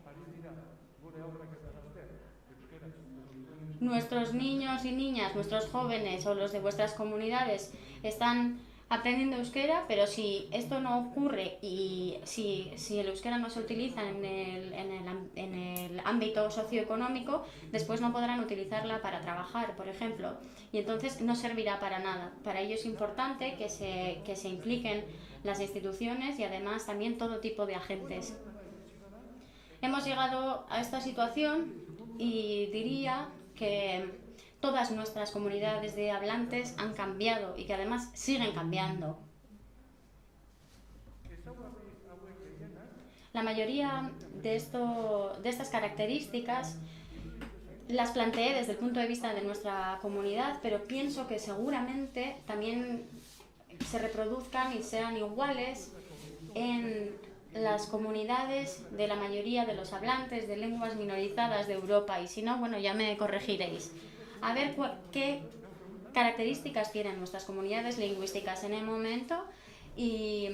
Nuestros niños y niñas, nuestros jóvenes o los de vuestras comunidades están aprendiendo euskera, pero si esto no ocurre y si el euskera no se utiliza en el ámbito socioeconómico, después no podrán utilizarla para trabajar, por ejemplo, y entonces no servirá para nada. Para ello es importante que se impliquen las instituciones y además también todo tipo de agentes. Hemos llegado a esta situación y diría que todas nuestras comunidades de hablantes han cambiado y que además siguen cambiando. La mayoría de estas características las planteé desde el punto de vista de nuestra comunidad, pero pienso que seguramente también se reproduzcan y sean iguales en las comunidades de la mayoría de los hablantes de lenguas minorizadas de Europa, y si no, bueno, ya me corregiréis. A ver qué características tienen nuestras comunidades lingüísticas en el momento y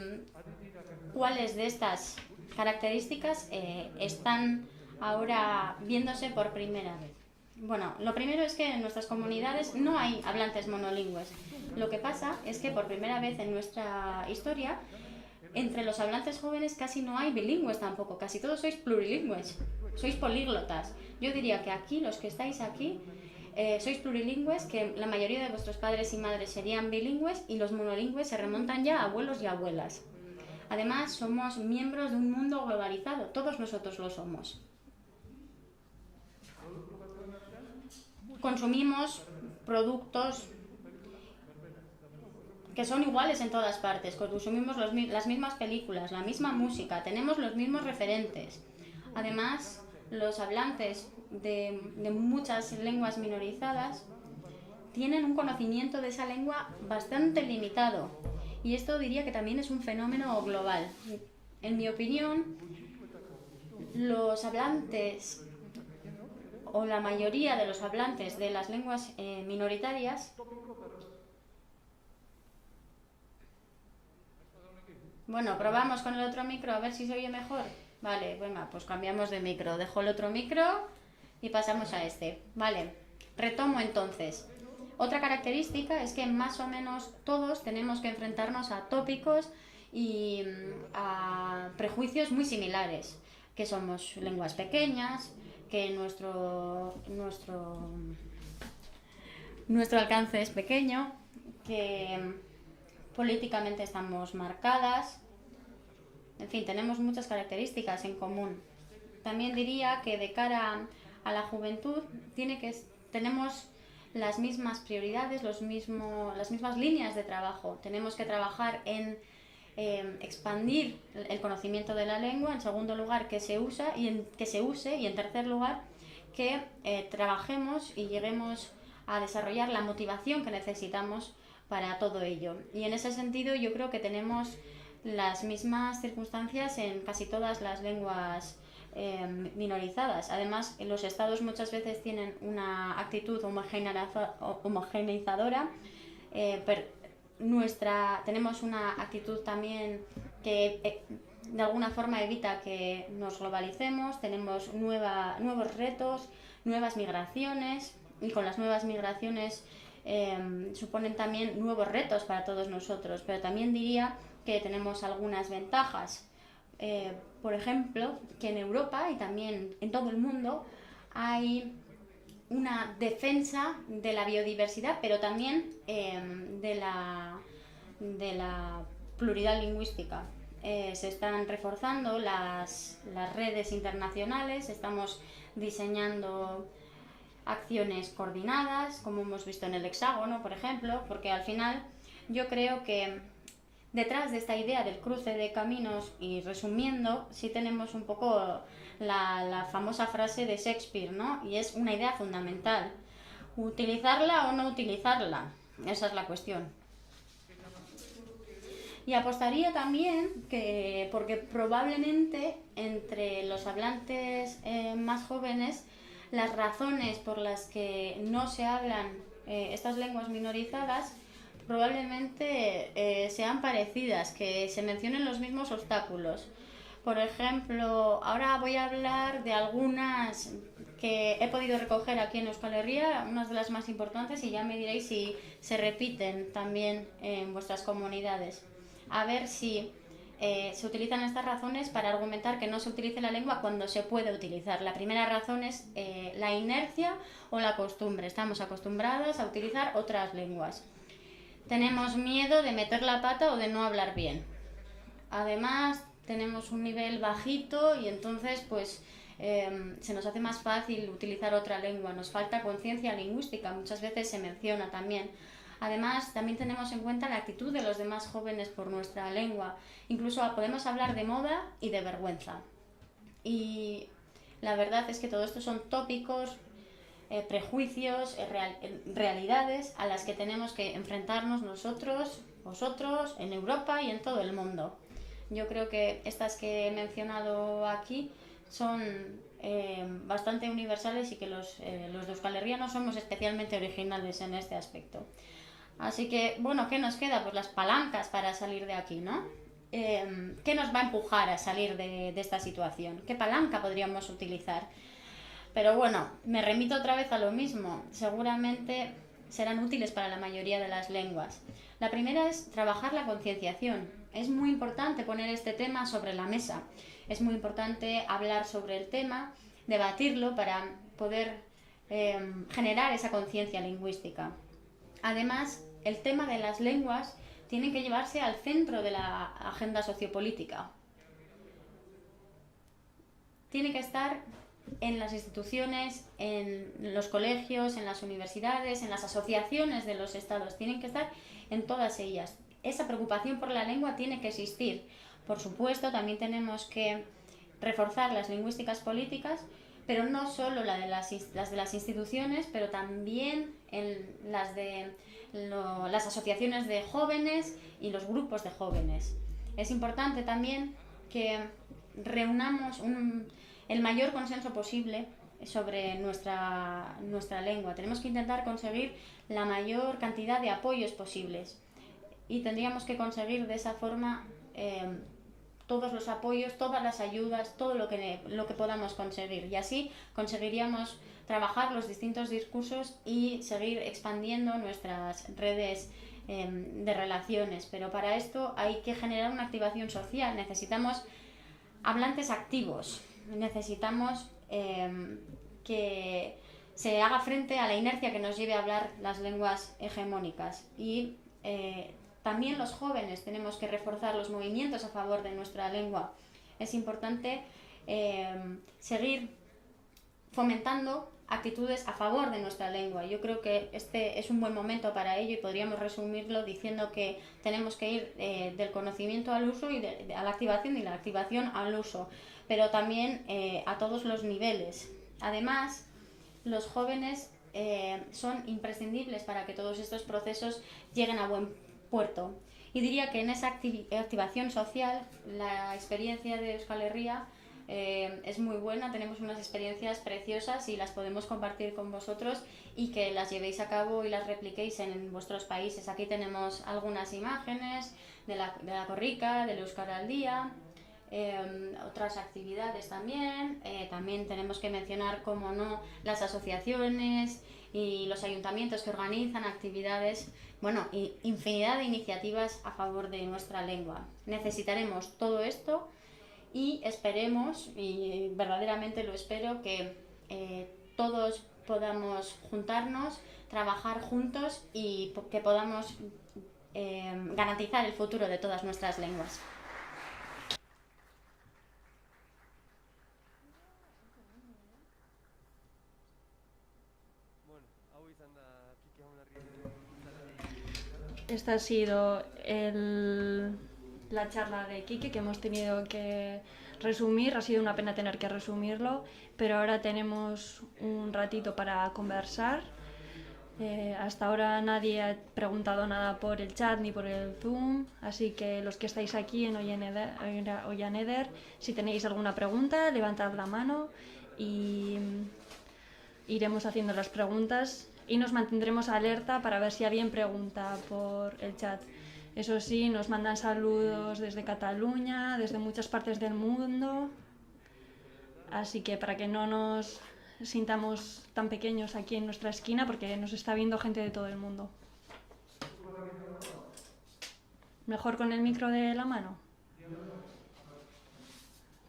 cuáles de estas características están ahora viéndose por primera vez. Bueno, lo primero es que en nuestras comunidades no hay hablantes monolingües. Lo que pasa es que por primera vez en nuestra historia, entre los hablantes jóvenes casi no hay bilingües tampoco, casi todos sois plurilingües, sois políglotas. Yo diría que aquí, los que estáis aquí, sois plurilingües, que la mayoría de vuestros padres y madres serían bilingües y los monolingües se remontan ya a abuelos y abuelas. Además, somos miembros de un mundo globalizado, todos nosotros lo somos. Consumimos productos que son iguales en todas partes, consumimos las mismas películas, la misma música, tenemos los mismos referentes. Además, los hablantes de muchas lenguas minorizadas tienen un conocimiento de esa lengua bastante limitado, y esto diría que también es un fenómeno global. En mi opinión, los hablantes o la mayoría de los hablantes de las lenguas minoritarias Bueno, probamos con el otro micro a ver si se oye mejor. Vale, venga, pues cambiamos de micro. Dejo el otro micro y pasamos a este. Vale, retomo entonces. Otra característica es que más o menos todos tenemos que enfrentarnos a tópicos y a prejuicios muy similares. Que somos lenguas pequeñas, que nuestro alcance es pequeño, que políticamente estamos marcadas. En fin, tenemos muchas características en común. También diría que de cara a la juventud tenemos las mismas prioridades, las mismas líneas de trabajo. Tenemos que trabajar en expandir el conocimiento de la lengua, en segundo lugar que se use y en tercer lugar que trabajemos y lleguemos a desarrollar la motivación que necesitamos para todo ello. Y en ese sentido yo creo que tenemos las mismas circunstancias en casi todas las lenguas minorizadas. Además, los estados muchas veces tienen una actitud homogeneizadora. Tenemos una actitud también que de alguna forma evita que nos globalicemos. Tenemos nuevos retos, nuevas migraciones, y con las nuevas migraciones suponen también nuevos retos para todos nosotros, pero también diría que tenemos algunas ventajas. Por ejemplo, que en Europa y también en todo el mundo hay una defensa de la biodiversidad, pero también de la pluralidad lingüística. Se están reforzando las redes internacionales, estamos diseñando acciones coordinadas, como hemos visto en el Hexágono, por ejemplo, porque al final yo creo que detrás de esta idea del cruce de caminos, y resumiendo, sí tenemos un poco la famosa frase de Shakespeare, ¿no? Y es una idea fundamental. ¿Utilizarla o no utilizarla? Esa es la cuestión. Y apostaría también que, porque probablemente entre los hablantes más jóvenes, las razones por las que no se hablan estas lenguas minorizadas probablemente sean parecidas, que se mencionen los mismos obstáculos. Por ejemplo, ahora voy a hablar de algunas que he podido recoger aquí en Euskal Herria, unas de las más importantes, y ya me diréis si se repiten también en vuestras comunidades. A ver si se utilizan estas razones para argumentar que no se utilice la lengua cuando se puede utilizar. La primera razón es la inercia o la costumbre. Estamos acostumbrados a utilizar otras lenguas. Tenemos miedo de meter la pata o de no hablar bien. Además, tenemos un nivel bajito y entonces pues se nos hace más fácil utilizar otra lengua. Nos falta conciencia lingüística, muchas veces se menciona también. Además, también tenemos en cuenta la actitud de los demás jóvenes por nuestra lengua. Incluso podemos hablar de moda y de vergüenza. Y la verdad es que todo esto son tópicos, prejuicios, realidades a las que tenemos que enfrentarnos nosotros, vosotros, en Europa y en todo el mundo. Yo creo que estas que he mencionado aquí son bastante universales y que los de Euskal Herria no somos especialmente originales en este aspecto. Así que, bueno, ¿qué nos queda? Pues las palancas para salir de aquí, ¿no? ¿Qué nos va a empujar a salir de esta situación? ¿Qué palanca podríamos utilizar? Pero bueno, me remito otra vez a lo mismo. Seguramente serán útiles para la mayoría de las lenguas. La primera es trabajar la concienciación. Es muy importante poner este tema sobre la mesa. Es muy importante hablar sobre el tema, debatirlo para poder generar esa conciencia lingüística. Además, el tema de las lenguas tiene que llevarse al centro de la agenda sociopolítica. Tiene que estar en las instituciones, en los colegios, en las universidades, en las asociaciones de los estados. Tienen que estar en todas ellas. Esa preocupación por la lengua tiene que existir. Por supuesto, también tenemos que reforzar las lingüísticas políticas, pero no solo las de las instituciones, pero también las de las asociaciones de jóvenes y los grupos de jóvenes. Es importante también que reunamos el mayor consenso posible sobre nuestra lengua. Tenemos que intentar conseguir la mayor cantidad de apoyos posibles y tendríamos que conseguir de esa forma todos los apoyos, todas las ayudas, todo lo que podamos conseguir, y así conseguiríamos trabajar los distintos discursos y seguir expandiendo nuestras redes de relaciones. Pero para esto hay que generar una activación social. Necesitamos hablantes activos, necesitamos que se haga frente a la inercia que nos lleve a hablar las lenguas hegemónicas, y también los jóvenes tenemos que reforzar los movimientos a favor de nuestra lengua. Es importante seguir fomentando actitudes a favor de nuestra lengua. Yo creo que este es un buen momento para ello, y podríamos resumirlo diciendo que tenemos que ir del conocimiento al uso y a la activación, y la activación al uso, pero también a todos los niveles. Además, los jóvenes son imprescindibles para que todos estos procesos lleguen a buen puerto. Y diría que en esa activación social la experiencia de Euskal Herria es muy buena. Tenemos unas experiencias preciosas y las podemos compartir con vosotros, y que las llevéis a cabo y las repliquéis en vuestros países. Aquí tenemos algunas imágenes de la Korrika, del Euskara al Día, otras actividades también. También tenemos que mencionar, como no, las asociaciones y los ayuntamientos que organizan actividades, bueno, y infinidad de iniciativas a favor de nuestra lengua. Necesitaremos todo esto y esperemos, y verdaderamente lo espero, que todos podamos juntarnos, trabajar juntos y que podamos garantizar el futuro de todas nuestras lenguas. Esta ha sido la charla de Quique que hemos tenido que resumir. Ha sido una pena tener que resumirlo, pero ahora tenemos un ratito para conversar. Hasta ahora nadie ha preguntado nada por el chat ni por el Zoom, así que los que estáis aquí en Oianeder, si tenéis alguna pregunta, levantad la mano y iremos haciendo las preguntas y nos mantendremos alerta para ver si alguien pregunta por el chat. Eso sí, nos mandan saludos desde Cataluña, desde muchas partes del mundo, así que para que no nos sintamos tan pequeños aquí en nuestra esquina, porque nos está viendo gente de todo el mundo. ¿Mejor con el micro de la mano?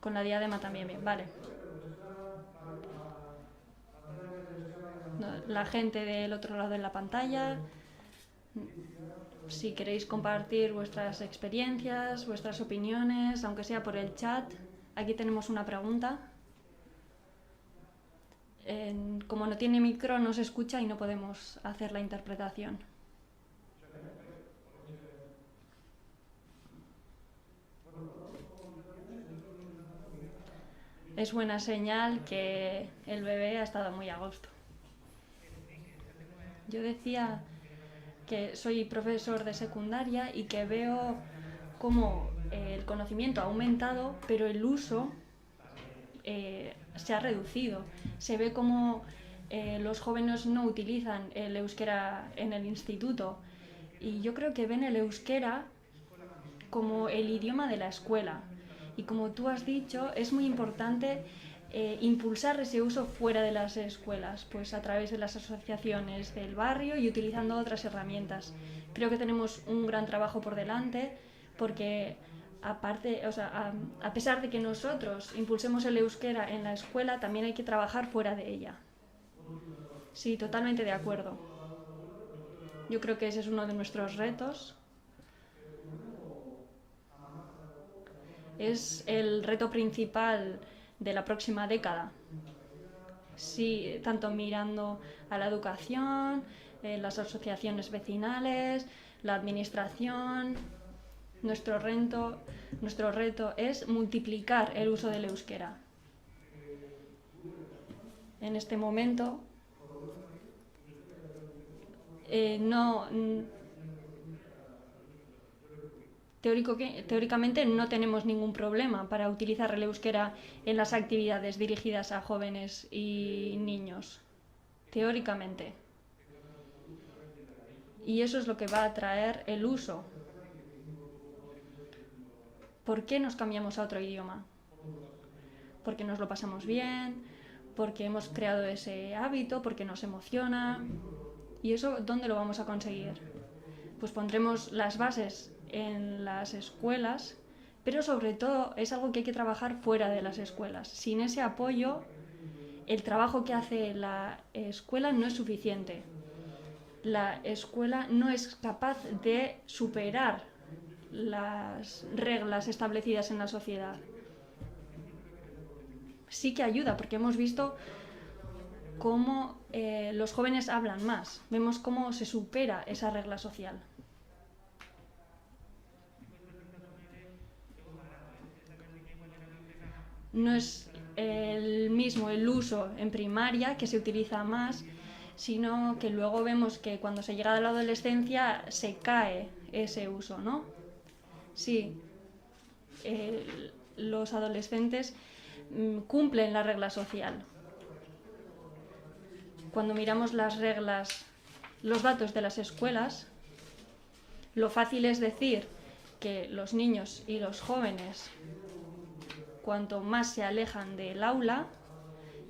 Con la diadema también, bien, vale. La gente del otro lado de la pantalla, si queréis compartir vuestras experiencias, vuestras opiniones, aunque sea por el chat. Aquí tenemos una pregunta. Como no tiene micro, no se escucha y no podemos hacer la interpretación. Es buena señal que el bebé ha estado muy a gusto. Yo decía que soy profesor de secundaria y que veo cómo el conocimiento ha aumentado, pero el uso se ha reducido. Se ve como los jóvenes no utilizan el euskera en el instituto y yo creo que ven el euskera como el idioma de la escuela. Y como tú has dicho, es muy importante impulsar ese uso fuera de las escuelas, pues a través de las asociaciones del barrio y utilizando otras herramientas. Creo que tenemos un gran trabajo por delante porque a pesar de que nosotros impulsemos el euskera en la escuela, también hay que trabajar fuera de ella. Sí, totalmente de acuerdo. Yo creo que ese es uno de nuestros retos. Es el reto principal de la próxima década. Sí, tanto mirando a la educación, las asociaciones vecinales, la administración. Nuestro reto es multiplicar el uso del euskera. En este momento teóricamente no tenemos ningún problema para utilizar el euskera en las actividades dirigidas a jóvenes y niños. Teóricamente. Y eso es lo que va a traer el uso. ¿Por qué nos cambiamos a otro idioma? Porque nos lo pasamos bien, porque hemos creado ese hábito, porque nos emociona. ¿Y eso dónde lo vamos a conseguir? Pues pondremos las bases en las escuelas, pero sobre todo es algo que hay que trabajar fuera de las escuelas. Sin ese apoyo, el trabajo que hace la escuela no es suficiente. La escuela no es capaz de superar las reglas establecidas en la sociedad. Sí que ayuda, porque hemos visto cómo los jóvenes hablan más. Vemos cómo se supera esa regla social. No es el mismo el uso en primaria, que se utiliza más, sino que luego vemos que cuando se llega a la adolescencia se cae ese uso, ¿no? Sí, los adolescentes cumplen la regla social. Cuando miramos las reglas, los datos de las escuelas, lo fácil es decir que los niños y los jóvenes cuanto más se alejan del aula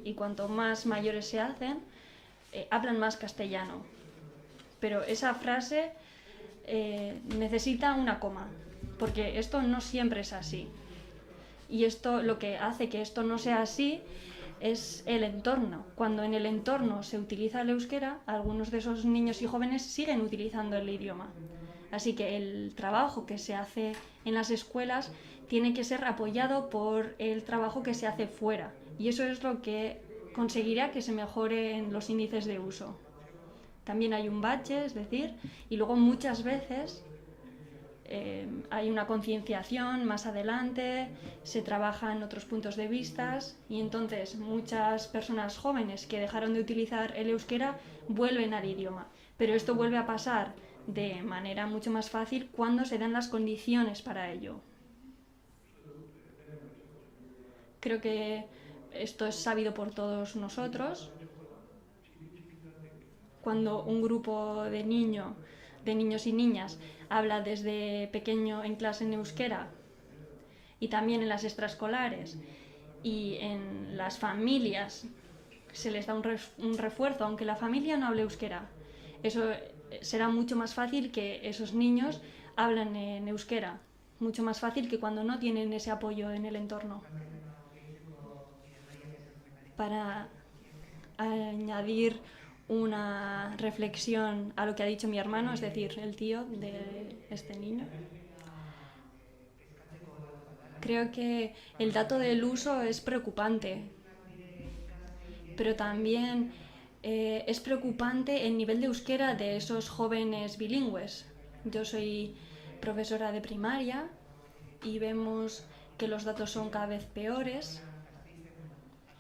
y cuanto más mayores se hacen, hablan más castellano. Pero esa frase necesita una coma, porque esto no siempre es así. Y esto, lo que hace que esto no sea así es el entorno. Cuando en el entorno se utiliza el euskera, algunos de esos niños y jóvenes siguen utilizando el idioma. Así que el trabajo que se hace en las escuelas tiene que ser apoyado por el trabajo que se hace fuera. Y eso es lo que conseguirá que se mejoren los índices de uso. También hay un bache, es decir, y luego muchas veces hay una concienciación más adelante, se trabaja en otros puntos de vista y entonces muchas personas jóvenes que dejaron de utilizar el euskera vuelven al idioma. Pero esto vuelve a pasar de manera mucho más fácil cuando se dan las condiciones para ello. Creo que esto es sabido por todos nosotros. Cuando un grupo de niños y niñas habla desde pequeño en clase en euskera y también en las extraescolares y en las familias se les da un refuerzo, aunque la familia no hable euskera, eso será mucho más fácil que esos niños hablen en euskera, mucho más fácil que cuando no tienen ese apoyo en el entorno. Para añadir una reflexión a lo que ha dicho mi hermano, es decir, el tío de este niño. Creo que el dato del uso es preocupante, pero también es preocupante el nivel de euskera de esos jóvenes bilingües. Yo soy profesora de primaria y vemos que los datos son cada vez peores.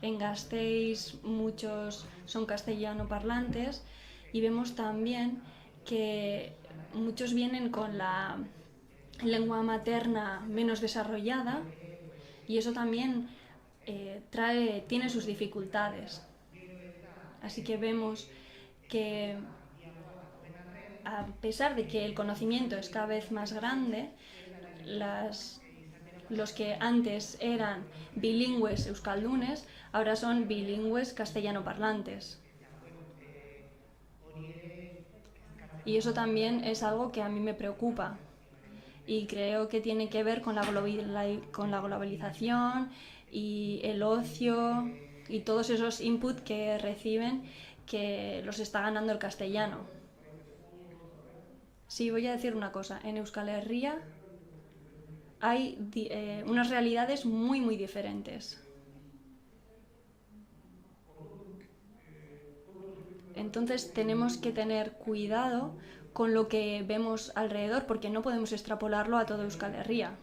En Gasteiz muchos son castellano parlantes y vemos también que muchos vienen con la lengua materna menos desarrollada y eso también tiene sus dificultades. Así que vemos que a pesar de que el conocimiento es cada vez más grande, los que antes eran bilingües euskaldunes ahora son bilingües castellano parlantes. Y eso también es algo que a mí me preocupa y creo que tiene que ver con la globalización y el ocio y todos esos inputs que reciben que los está ganando el castellano. Sí, voy a decir una cosa, en Euskal Herria hay unas realidades muy, muy diferentes. Entonces tenemos que tener cuidado con lo que vemos alrededor, porque no podemos extrapolarlo a todo Euskal Herria.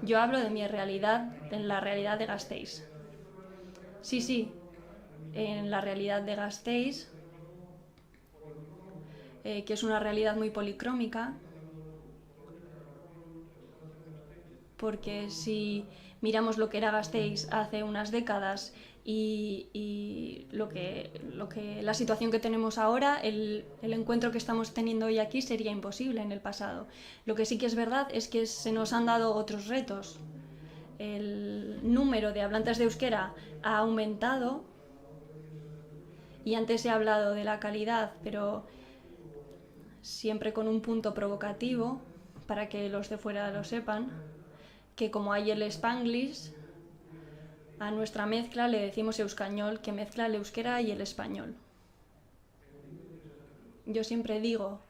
Yo hablo de mi realidad, de la realidad de Gasteiz. Sí, en la realidad de Gasteiz, que es una realidad muy policrómica, porque si miramos lo que era Gasteiz hace unas décadas y la situación que tenemos ahora, el encuentro que estamos teniendo hoy aquí sería imposible en el pasado. Lo que sí que es verdad es que se nos han dado otros retos. El número de hablantes de euskera ha aumentado y antes he hablado de la calidad, pero siempre con un punto provocativo para que los de fuera lo sepan, que como hay el Spanglish, a nuestra mezcla le decimos euskañol, que mezcla el euskera y el español. Yo siempre digo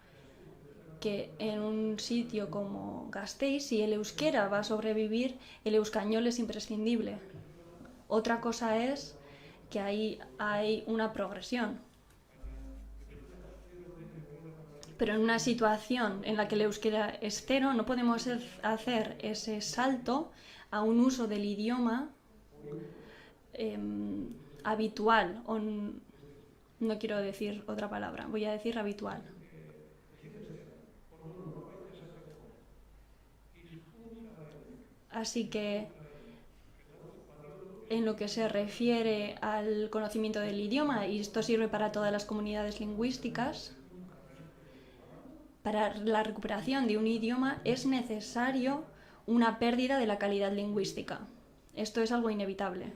que en un sitio como Gasteiz, si el euskera va a sobrevivir, el euskañol es imprescindible. Otra cosa es que ahí hay una progresión. Pero en una situación en la que el euskera es cero, no podemos hacer ese salto a un uso del idioma habitual, o no quiero decir otra palabra, voy a decir habitual. Así que en lo que se refiere al conocimiento del idioma, y esto sirve para todas las comunidades lingüísticas, para la recuperación de un idioma es necesario una pérdida de la calidad lingüística. Esto es algo inevitable.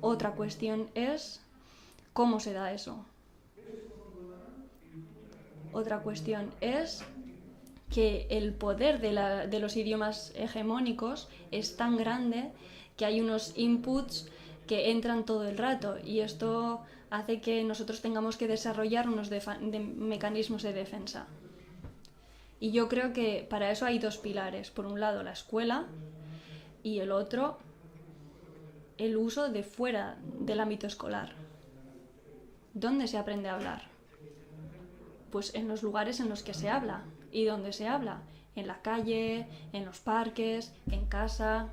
Otra cuestión es cómo se da eso. Otra cuestión es que el poder de los idiomas hegemónicos es tan grande que hay unos inputs que entran todo el rato y esto hace que nosotros tengamos que desarrollar unos mecanismos de defensa. Y yo creo que para eso hay dos pilares. Por un lado, la escuela y el otro, el uso de fuera del ámbito escolar. ¿Dónde se aprende a hablar? Pues en los lugares en los que se habla. ¿Y dónde se habla? En la calle, en los parques, en casa.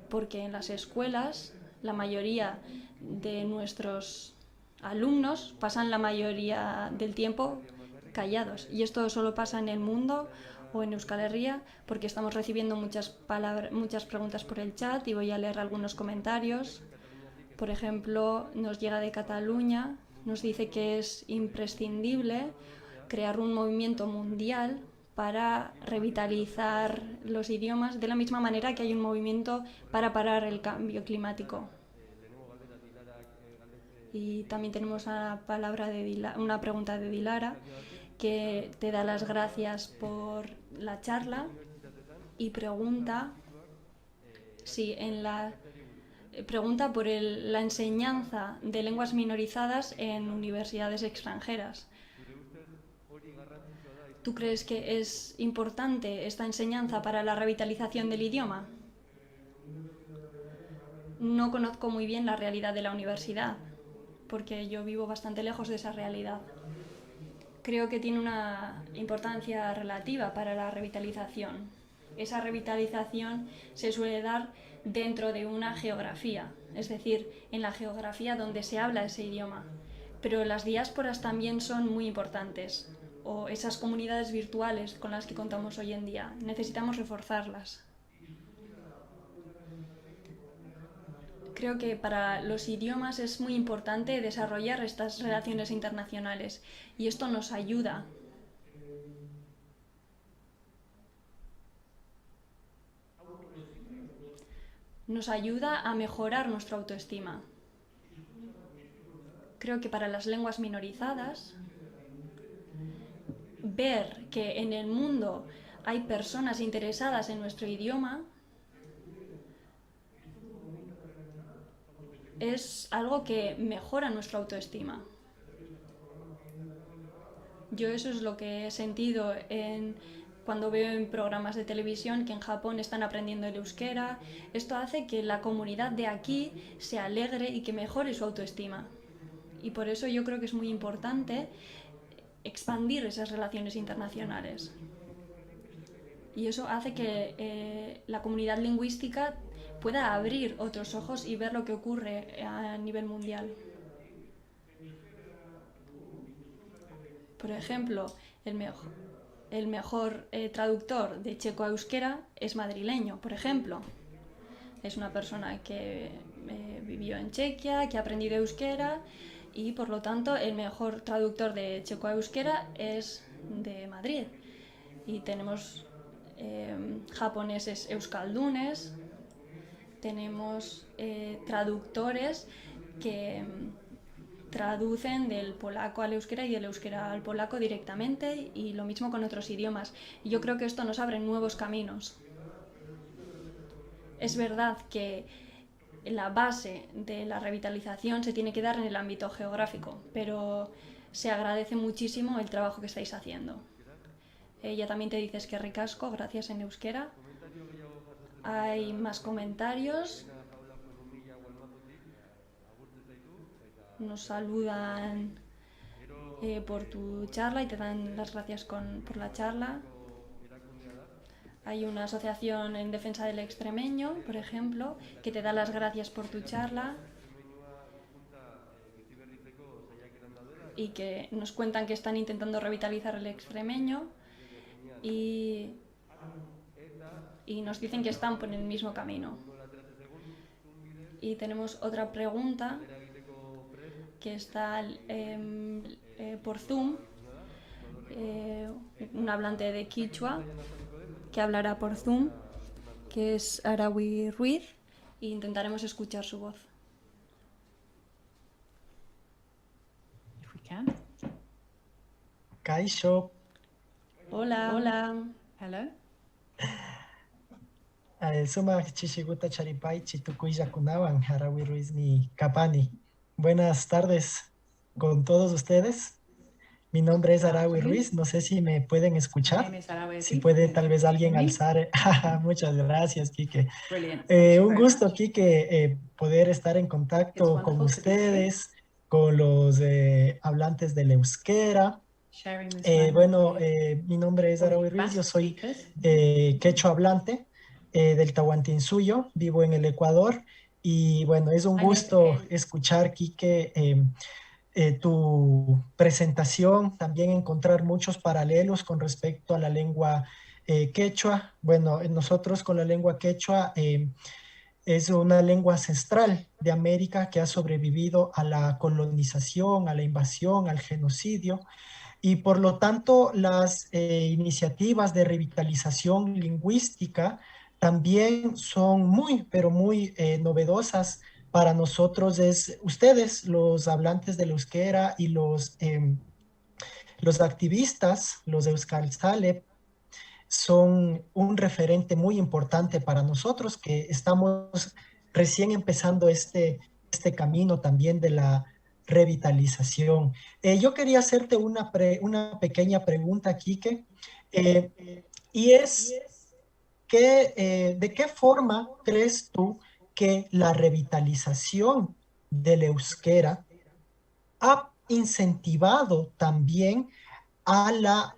Porque en las escuelas la mayoría de nuestros alumnos pasan la mayoría del tiempo callados. Y esto solo pasa en el mundo o en Euskal Herria porque estamos recibiendo muchas preguntas por el chat y voy a leer algunos comentarios. Por ejemplo, nos llega de Cataluña, nos dice que es imprescindible crear un movimiento mundial para revitalizar los idiomas de la misma manera que hay un movimiento para parar el cambio climático. Y también tenemos una pregunta de Dilara que te da las gracias por la charla y pregunta por la enseñanza de lenguas minorizadas en universidades extranjeras. ¿Tú crees que es importante esta enseñanza para la revitalización del idioma? No conozco muy bien la realidad de la universidad, porque yo vivo bastante lejos de esa realidad. Creo que tiene una importancia relativa para la revitalización. Esa revitalización se suele dar dentro de una geografía, es decir, en la geografía donde se habla ese idioma. Pero las diásporas también son muy importantes, o esas comunidades virtuales con las que contamos hoy en día. Necesitamos reforzarlas. Creo que para los idiomas es muy importante desarrollar estas relaciones internacionales y esto nos ayuda. Nos ayuda a mejorar nuestra autoestima. Creo que para las lenguas minorizadas, ver que en el mundo hay personas interesadas en nuestro idioma es algo que mejora nuestra autoestima. Yo eso es lo que he sentido cuando veo en programas de televisión que en Japón están aprendiendo el euskera. Esto hace que la comunidad de aquí se alegre y que mejore su autoestima. Y por eso yo creo que es muy importante expandir esas relaciones internacionales. Y eso hace que la comunidad lingüística pueda abrir otros ojos y ver lo que ocurre a nivel mundial. Por ejemplo, el mejor traductor de checo a euskera es madrileño, por ejemplo. Es una persona que vivió en Chequia, que ha aprendido euskera y, por lo tanto, el mejor traductor de checo a euskera es de Madrid. Y tenemos japoneses euskaldunes, tenemos traductores que traducen del polaco al euskera y del euskera al polaco directamente y lo mismo con otros idiomas. Y yo creo que esto nos abre nuevos caminos. Es verdad que la base de la revitalización se tiene que dar en el ámbito geográfico, pero se agradece muchísimo el trabajo que estáis haciendo. Ella también te dices que ricasco, gracias en euskera. Hay más comentarios. Nos saludan por tu charla y te dan las gracias por la charla. Hay una asociación en defensa del extremeño, por ejemplo, que te da las gracias por tu charla y que nos cuentan que están intentando revitalizar el extremeño y nos dicen que están por el mismo camino. Y tenemos otra pregunta que está por Zoom, un hablante de Quichua que hablará por Zoom que es Araui Ruiz, e intentaremos escuchar su voz. If we can. Kaixo, Hola. Hola. Hello. suma chishiguta charipai chitukuya kunawan Araui Ruiz ni Kapani. Buenas tardes con todos ustedes. Mi nombre es Araui Ruiz, no sé si me pueden escuchar. Si puede tal vez alguien alzar. Muchas gracias, Quique. Un gusto, Quique, poder estar en contacto con ustedes, con los hablantes del euskera. Mi nombre es Araui Ruiz, yo soy quechua hablante del Tahuantinsuyo, vivo en el Ecuador. Y bueno, es un gusto escuchar, Quique, tu presentación, también encontrar muchos paralelos con respecto a la lengua quechua. Bueno, nosotros con la lengua quechua es una lengua ancestral de América que ha sobrevivido a la colonización, a la invasión, al genocidio. Y por lo tanto, las iniciativas de revitalización lingüística también son muy, pero muy novedosas para nosotros. Ustedes, los hablantes del euskera y los activistas, los euskaltzale, son un referente muy importante para nosotros que estamos recién empezando este camino también de la revitalización. Yo quería hacerte una pequeña pregunta, Quique, y es ¿de qué forma crees tú que la revitalización del euskera ha incentivado también a la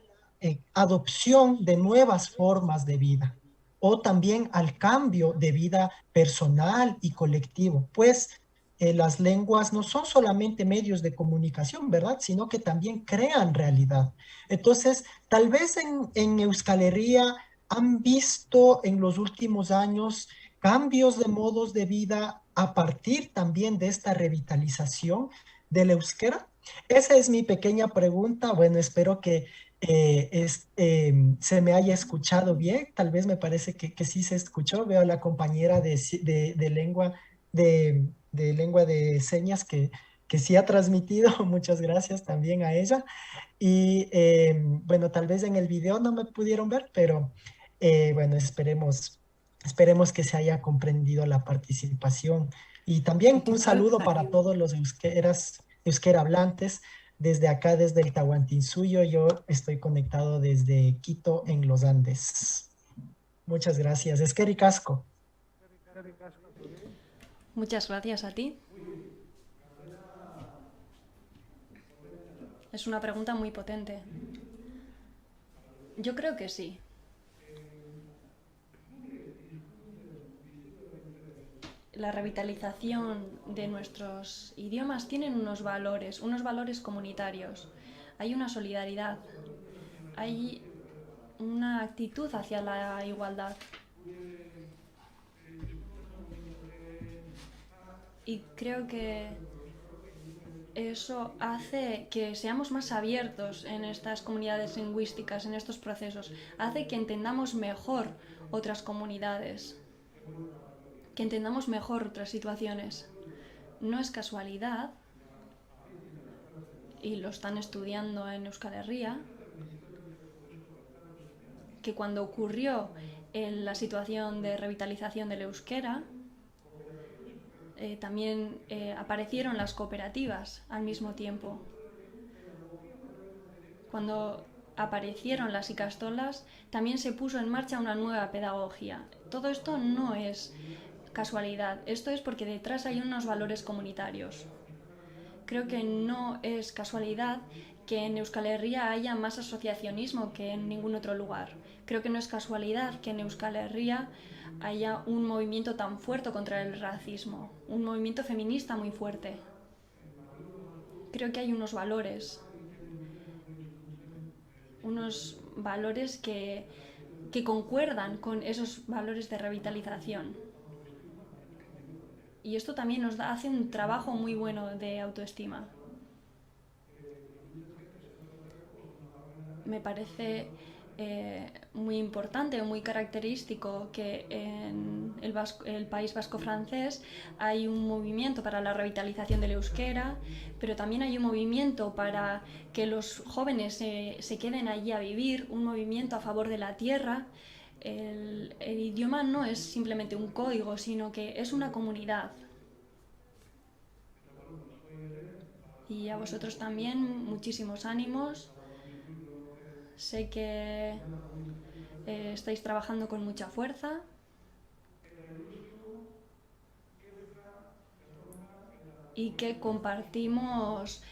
adopción de nuevas formas de vida o también al cambio de vida personal y colectivo? Pues las lenguas no son solamente medios de comunicación, ¿verdad? Sino que también crean realidad. Entonces, tal vez en Euskal Herria han visto en los últimos años cambios de modos de vida a partir también de esta revitalización del euskera. Esa es mi pequeña pregunta. Bueno, espero que se me haya escuchado bien. Tal vez me parece que sí se escuchó. Veo a la compañera de lengua de señas que sí ha transmitido. Muchas gracias también a ella. Y bueno, tal vez en el video no me pudieron ver, pero bueno, esperemos que se haya comprendido la participación. Y también un saludo para todos los euskera hablantes. Desde acá, desde el Tahuantinsuyo, yo estoy conectado desde Quito, en los Andes. Muchas gracias. Esqueri Casco. Muchas gracias a ti. Es una pregunta muy potente. Yo creo que sí. La revitalización de nuestros idiomas tienen unos valores comunitarios. Hay una solidaridad, hay una actitud hacia la igualdad. Y creo que eso hace que seamos más abiertos en estas comunidades lingüísticas, en estos procesos. Hace que entendamos mejor otras comunidades, que entendamos mejor otras situaciones. No es casualidad, y lo están estudiando en Euskal Herria, que cuando ocurrió en la situación de revitalización del euskera, también aparecieron las cooperativas al mismo tiempo. Cuando aparecieron las ikastolas, también se puso en marcha una nueva pedagogía. Todo esto no es casualidad, esto es porque detrás hay unos valores comunitarios. Creo que no es casualidad que en Euskal Herria haya más asociacionismo que en ningún otro lugar. Creo que no es casualidad que en Euskal Herria haya un movimiento tan fuerte contra el racismo, un movimiento feminista muy fuerte. Creo que hay unos valores que concuerdan con esos valores de revitalización. Y esto también hace un trabajo muy bueno de autoestima. Me parece muy importante o muy característico que en el País Vasco francés hay un movimiento para la revitalización del euskera, pero también hay un movimiento para que los jóvenes se queden allí a vivir, un movimiento a favor de la tierra. El idioma no es simplemente un código, sino que es una comunidad. Y a vosotros también, muchísimos ánimos. Sé que estáis trabajando con mucha fuerza. Y que compartimos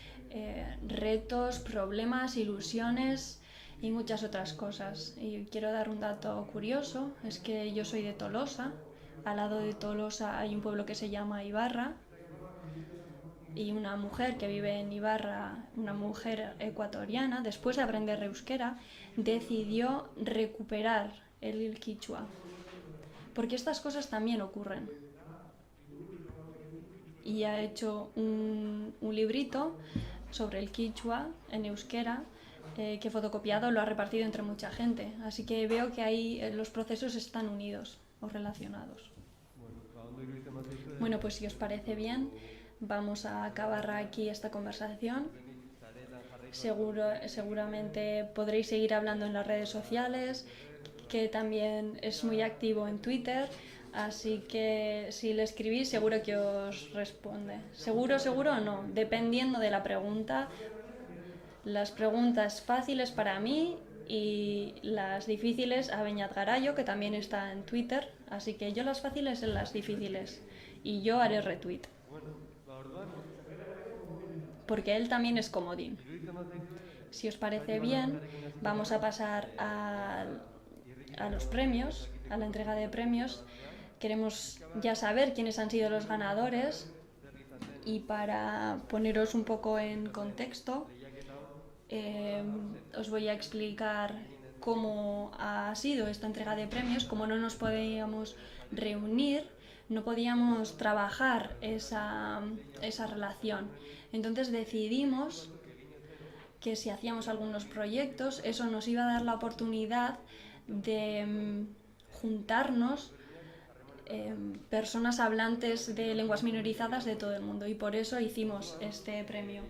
retos, problemas, ilusiones y muchas otras cosas. Y quiero dar un dato curioso, es que yo soy de Tolosa. Al lado de Tolosa hay un pueblo que se llama Ibarra. Y una mujer que vive en Ibarra, una mujer ecuatoriana, después de aprender euskera, decidió recuperar el quichua. Porque estas cosas también ocurren. Y ha hecho un librito sobre el quichua en euskera que fotocopiado lo ha repartido entre mucha gente. Así que veo que ahí los procesos están unidos o relacionados. Bueno, pues si os parece bien, vamos a acabar aquí esta conversación. Seguramente podréis seguir hablando en las redes sociales, que también es muy activo en Twitter, así que si le escribís seguro que os responde. Seguro o no, dependiendo de la pregunta. Las preguntas fáciles para mí y las difíciles a Beñat Garayo, que también está en Twitter, así que yo las fáciles en las difíciles y yo haré retweet. Porque él también es comodín. Si os parece bien, vamos a pasar a los premios, a la entrega de premios. Queremos ya saber quiénes han sido los ganadores y para poneros un poco en contexto, os voy a explicar cómo ha sido esta entrega de premios, cómo no nos podíamos reunir, no podíamos trabajar esa relación. Entonces decidimos que si hacíamos algunos proyectos, eso nos iba a dar la oportunidad de juntarnos personas hablantes de lenguas minorizadas de todo el mundo, y por eso hicimos este premio.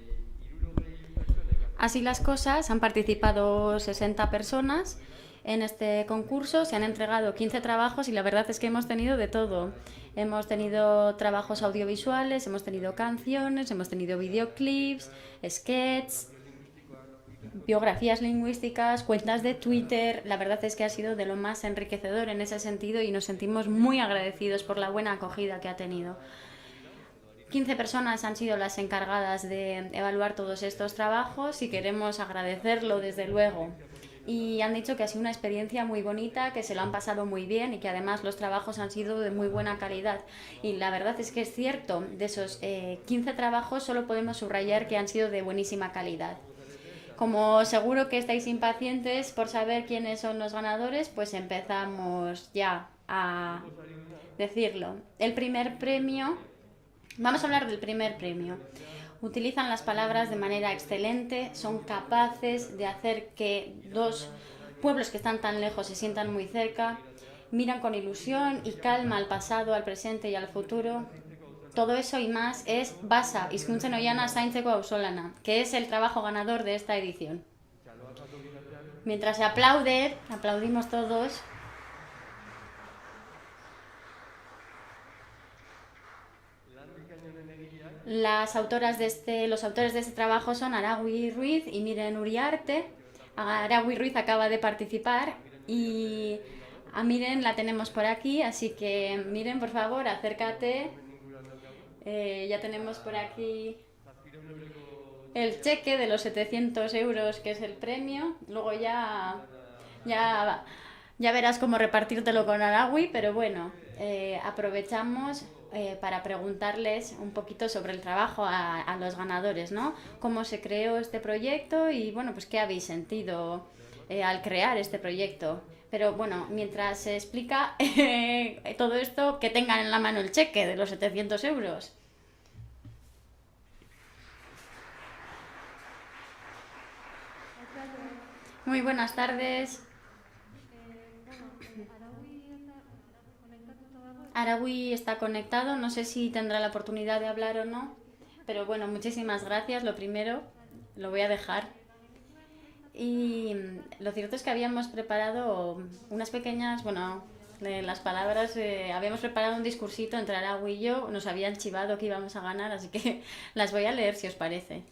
Así las cosas, han participado 60 personas en este concurso, se han entregado 15 trabajos y la verdad es que hemos tenido de todo. Hemos tenido trabajos audiovisuales, hemos tenido canciones, hemos tenido videoclips, sketches, biografías lingüísticas, cuentas de Twitter. La verdad es que ha sido de lo más enriquecedor en ese sentido y nos sentimos muy agradecidos por la buena acogida que ha tenido. 15 personas han sido las encargadas de evaluar todos estos trabajos y queremos agradecerlo desde luego. Y han dicho que ha sido una experiencia muy bonita, que se lo han pasado muy bien y que además los trabajos han sido de muy buena calidad. Y la verdad es que es cierto, de esos 15 trabajos solo podemos subrayar que han sido de buenísima calidad. Como seguro que estáis impacientes por saber quiénes son los ganadores, pues empezamos ya a decirlo. El primer premio... Vamos a hablar del primer premio. Utilizan las palabras de manera excelente, son capaces de hacer que dos pueblos que están tan lejos se sientan muy cerca, miran con ilusión y calma al pasado, al presente y al futuro. Todo eso y más es Basa, hizkuntzen oihana zaintzeko auzolana, que es el trabajo ganador de esta edición. Mientras se aplaude, aplaudimos todos. Los autores de este trabajo son Aragui Ruiz y Miren Uriarte. Aragui Ruiz acaba de participar y a Miren la tenemos por aquí, así que Miren, por favor, acércate. Ya tenemos por aquí el cheque de los 700 euros, que es el premio. Luego ya verás cómo repartírtelo con Aragui, pero bueno, aprovechamos para preguntarles un poquito sobre el trabajo a los ganadores, ¿no? Cómo se creó este proyecto y, bueno, pues qué habéis sentido al crear este proyecto. Pero, bueno, mientras se explica todo esto, que tengan en la mano el cheque de los 700 euros. Muy buenas tardes. Araui está conectado, no sé si tendrá la oportunidad de hablar o no, pero bueno, muchísimas gracias. Lo primero, lo voy a dejar. Y lo cierto es que habíamos preparado unas pequeñas, bueno, las palabras, habíamos preparado un discursito entre Araui y yo, nos habían chivado que íbamos a ganar, así que las voy a leer si os parece.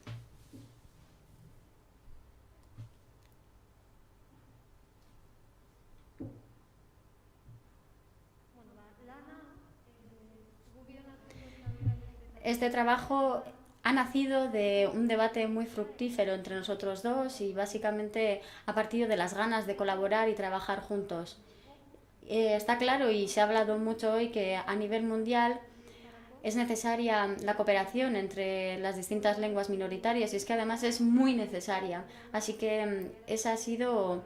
Este trabajo ha nacido de un debate muy fructífero entre nosotros dos y básicamente a partir de las ganas de colaborar y trabajar juntos. Está claro y se ha hablado mucho hoy que a nivel mundial es necesaria la cooperación entre las distintas lenguas minoritarias y es que además es muy necesaria. Así que esa ha sido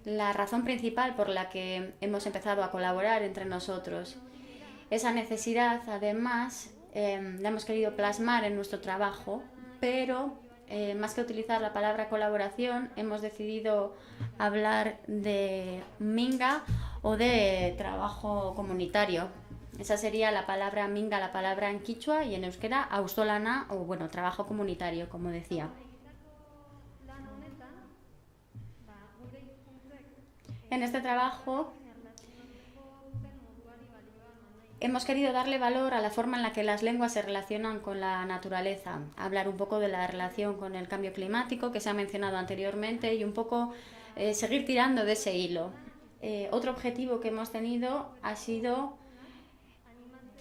la razón principal por la que hemos empezado a colaborar entre nosotros. Esa necesidad además la hemos querido plasmar en nuestro trabajo, pero más que utilizar la palabra colaboración, hemos decidido hablar de minga o de trabajo comunitario. Esa sería la palabra minga, la palabra en quichua, y en euskera auzolana, o bueno, trabajo comunitario, como decía. En este trabajo hemos querido darle valor a la forma en la que las lenguas se relacionan con la naturaleza, hablar un poco de la relación con el cambio climático que se ha mencionado anteriormente y un poco seguir tirando de ese hilo. Otro objetivo que hemos tenido ha sido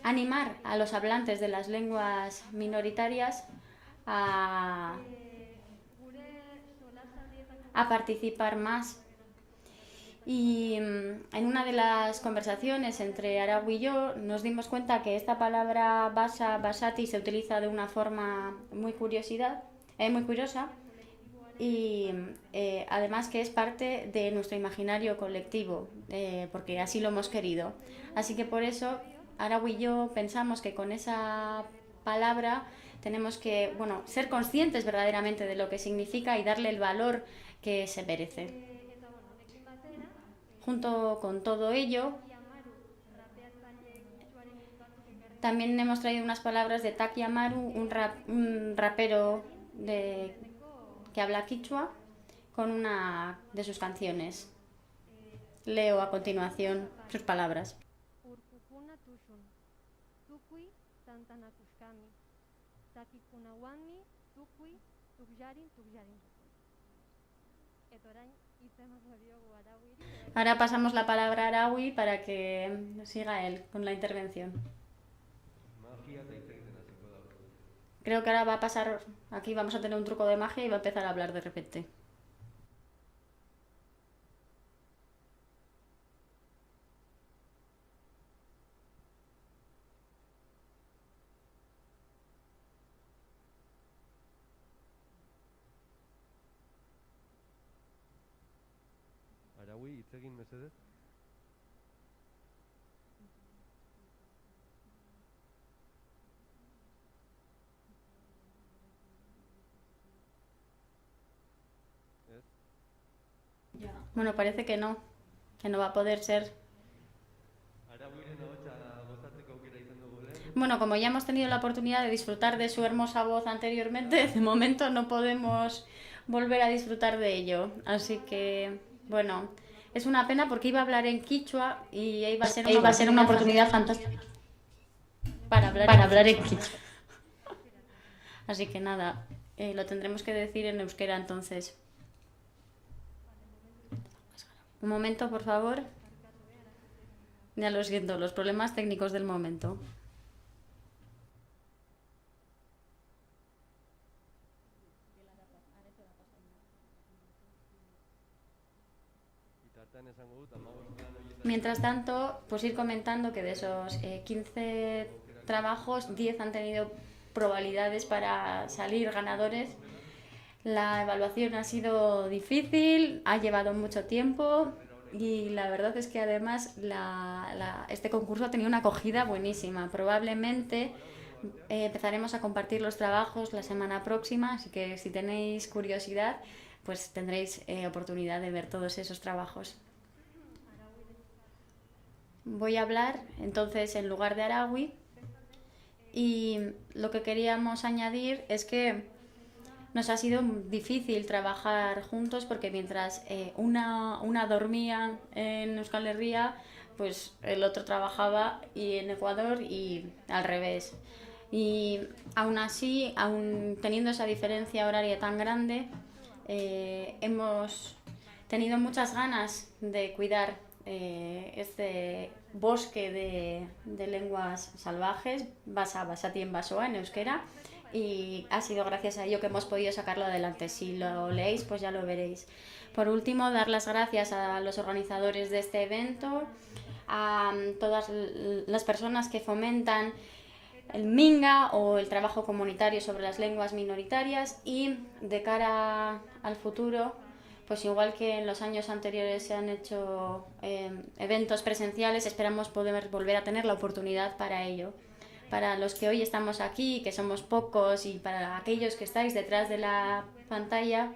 animar a los hablantes de las lenguas minoritarias a participar más. Y en una de las conversaciones entre Araui y yo nos dimos cuenta que esta palabra basati se utiliza de una forma muy curiosa y además que es parte de nuestro imaginario colectivo, porque así lo hemos querido. Así que por eso Araui y yo pensamos que con esa palabra tenemos que ser conscientes verdaderamente de lo que significa y darle el valor que se merece. Junto con todo ello, también hemos traído unas palabras de Taki Amaru, un rapero que habla quichua, con una de sus canciones. Leo a continuación sus palabras. Ahora pasamos la palabra a Araui para que siga él con la intervención. Creo que ahora va a pasar, aquí vamos a tener un truco de magia y va a empezar a hablar de repente. Araui, hitz egin mesedez. Bueno, parece que no va a poder ser. Bueno, como ya hemos tenido la oportunidad de disfrutar de su hermosa voz anteriormente, de momento no podemos volver a disfrutar de ello. Así que, bueno, es una pena porque iba a hablar en quichua y iba a ser una oportunidad fantástica para hablar en quichua. Así que nada, lo tendremos que decir en euskera entonces. Un momento, por favor. Ya lo siento, los problemas técnicos del momento. Mientras tanto, pues ir comentando que de esos 15 trabajos, 10 han tenido probabilidades para salir ganadores. La evaluación ha sido difícil, ha llevado mucho tiempo y la verdad es que además este concurso ha tenido una acogida buenísima. Probablemente empezaremos a compartir los trabajos la semana próxima, así que si tenéis curiosidad, pues tendréis oportunidad de ver todos esos trabajos. voy a hablar entonces en lugar de Arawi, y lo que queríamos añadir es que nos ha sido difícil trabajar juntos porque mientras una dormía en Euskal Herria, pues el otro trabajaba y en Ecuador y al revés. Y aún así, aún teniendo esa diferencia horaria tan grande, hemos tenido muchas ganas de cuidar este bosque de lenguas salvajes, basatien basoa en euskera, y ha sido gracias a ello que hemos podido sacarlo adelante. Si lo leéis, pues ya lo veréis. Por último, dar las gracias a los organizadores de este evento, a todas las personas que fomentan el Minga o el trabajo comunitario sobre las lenguas minoritarias, y de cara al futuro, pues igual que en los años anteriores se han hecho eventos presenciales, esperamos poder volver a tener la oportunidad para ello. Para los que hoy estamos aquí, que somos pocos, y para aquellos que estáis detrás de la pantalla,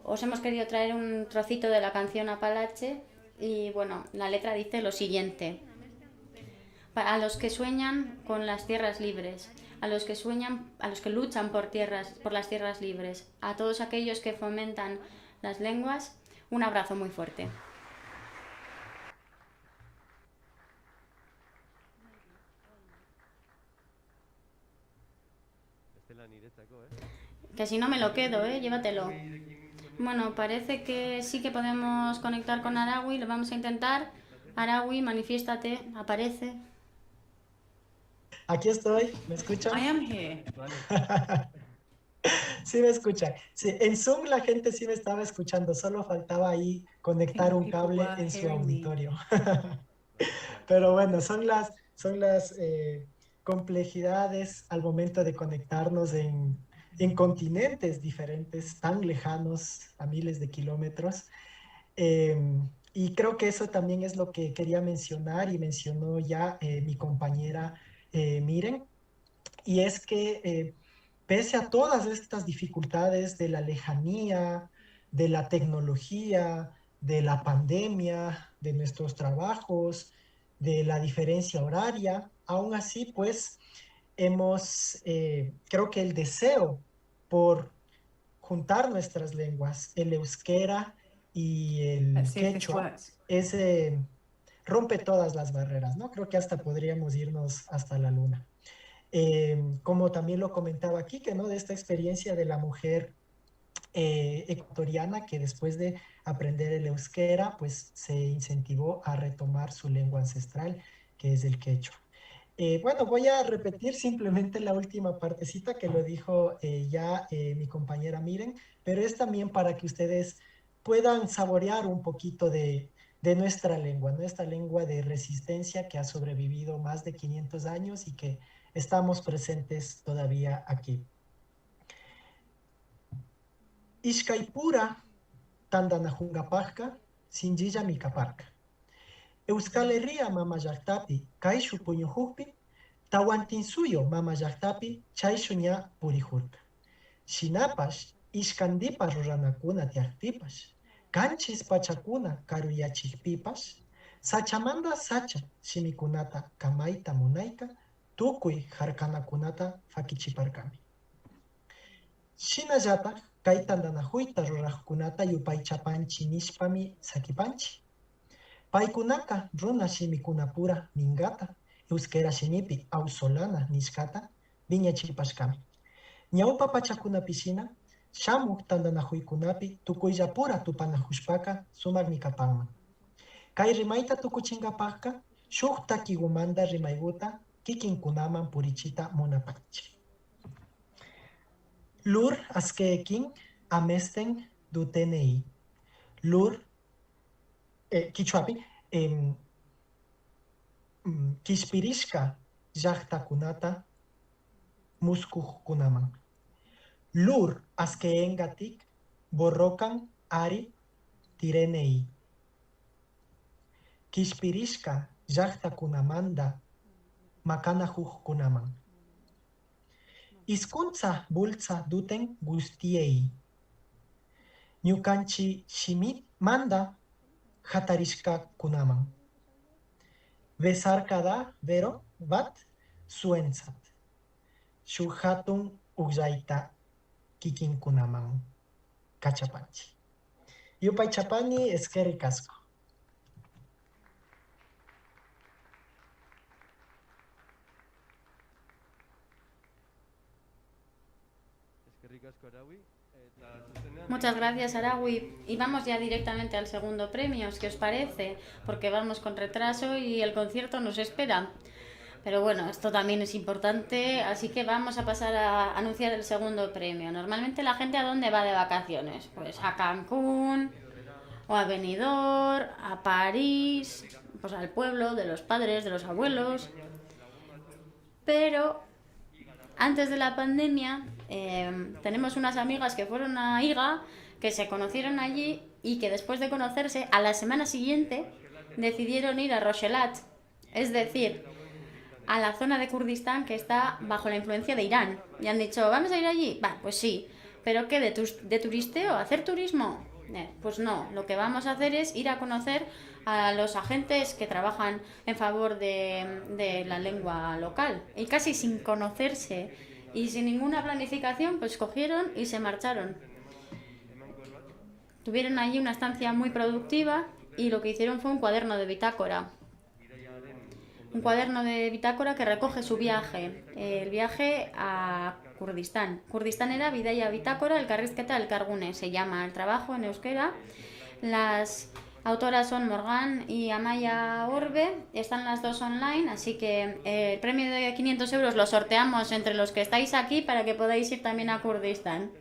os hemos querido traer un trocito de la canción Apalache, y bueno, la letra dice lo siguiente: a los que sueñan con las tierras libres, a los que luchan por las tierras libres, a todos aquellos que fomentan las lenguas, un abrazo muy fuerte. Que si no me lo quedo, llévatelo. Bueno, parece que sí que podemos conectar con Arawi, lo vamos a intentar. Arawi, manifiéstate, aparece. Aquí estoy, ¿me escuchan? I am here. Sí me escuchan. Sí, en Zoom la gente sí me estaba escuchando, solo faltaba ahí conectar un cable en su auditorio. Pero bueno, son las complejidades al momento de conectarnos en continentes diferentes, tan lejanos a miles de kilómetros. Y creo que eso también es lo que quería mencionar y mencionó ya mi compañera Miren, y es que pese a todas estas dificultades de la lejanía, de la tecnología, de la pandemia, de nuestros trabajos, de la diferencia horaria, aún así pues creo que el deseo por juntar nuestras lenguas, el euskera y el quechua, rompe todas las barreras, ¿no? Creo que hasta podríamos irnos hasta la luna. Como también lo comentaba aquí, que no, de esta experiencia de la mujer ecuatoriana que después de aprender el euskera, pues se incentivó a retomar su lengua ancestral, que es el quechua. Bueno, voy a repetir simplemente la última partecita que lo dijo ya mi compañera Miren, pero es también para que ustedes puedan saborear un poquito de nuestra lengua de resistencia que ha sobrevivido más de 500 años y que estamos presentes todavía aquí. Ishkaipura tandanajungapajka sinjilla mikaparka. Euskal Herria mama llaqtapi kayshu puñuhukpi tawantinsuyo mama llaqtapi chayshu ña purihurka. Shinapash ishkandipas ruranakuna tiaqpipash kanchis pachakuna karuyachikpipash sachamanda sacha shimikunata kamayta munayka tukuy harkanakunata fakichiparkami. Shinallataq kay tandanakuyta ruraqkunata yupaychapanchi nishpami sakipanchi. Paykunaka runa shimikunapura mingata euskera shimipi awsolana nishkata viñachipashkami. Ñawpa pachakunapishina shamuq tandanakuykunapi tukuyllapura tupanahushpaka sumakmi kapanman. Kay rimayta tukuchinkapaqqa shuk takigumanta rimaykuta kikinkunaman purichita munapanchik. Lur askeekin amesten du TNI. Lur Quichuapi, Kishpirishka llaqtakunata muskuqkunaman. Lur askeengatik borrokan ari tirenei. Kishpirishka llaqtakunamanta makanahuqkunaman. Iskunza bulza duten gustiei. Ñukanchi shimit manda hatarishka kunaman. bezarkada bero bat zuentzat. Xujatun uzaita kikinkunaman. Katxapantxi. Iupai txapani eskerrik asko. Muchas gracias, Araui. Y vamos ya directamente al segundo premio, ¿qué os parece? Porque vamos con retraso y el concierto nos espera. Pero bueno, esto también es importante, así que vamos a pasar a anunciar el segundo premio. Normalmente la gente, ¿a dónde va de vacaciones? Pues a Cancún, o a Benidorm, a París, pues al pueblo de los padres, de los abuelos. Pero antes de la pandemia tenemos unas amigas que fueron a Iga, que se conocieron allí y que después de conocerse, a la semana siguiente decidieron ir a Rojhelat, es decir, a la zona de Kurdistán que está bajo la influencia de Irán. Y han dicho, ¿vamos a ir allí? Va, pues sí. ¿Pero qué? ¿De turisteo? ¿Hacer turismo? Pues no, lo que vamos a hacer es ir a conocer a los agentes que trabajan en favor de la lengua local. Y casi sin conocerse y sin ninguna planificación, pues cogieron y se marcharon. Tuvieron allí una estancia muy productiva y lo que hicieron fue un cuaderno de bitácora. Un cuaderno de bitácora que recoge su viaje, el viaje a Kurdistán. Kurdistán era Bidaya Bitácora, el Carrizketa del Kargune, se llama el trabajo en euskera. Las autoras son Morgan y Amaya Orbe, están las dos online, así que el premio de 500 euros lo sorteamos entre los que estáis aquí para que podáis ir también a Kurdistán.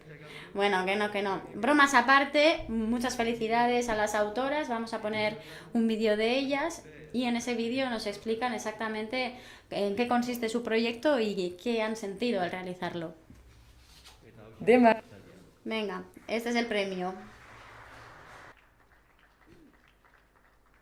Bueno, que no. Bromas aparte, muchas felicidades a las autoras, vamos a poner un vídeo de ellas. Y en ese vídeo nos explican exactamente en qué consiste su proyecto y qué han sentido al realizarlo. Venga, este es el premio.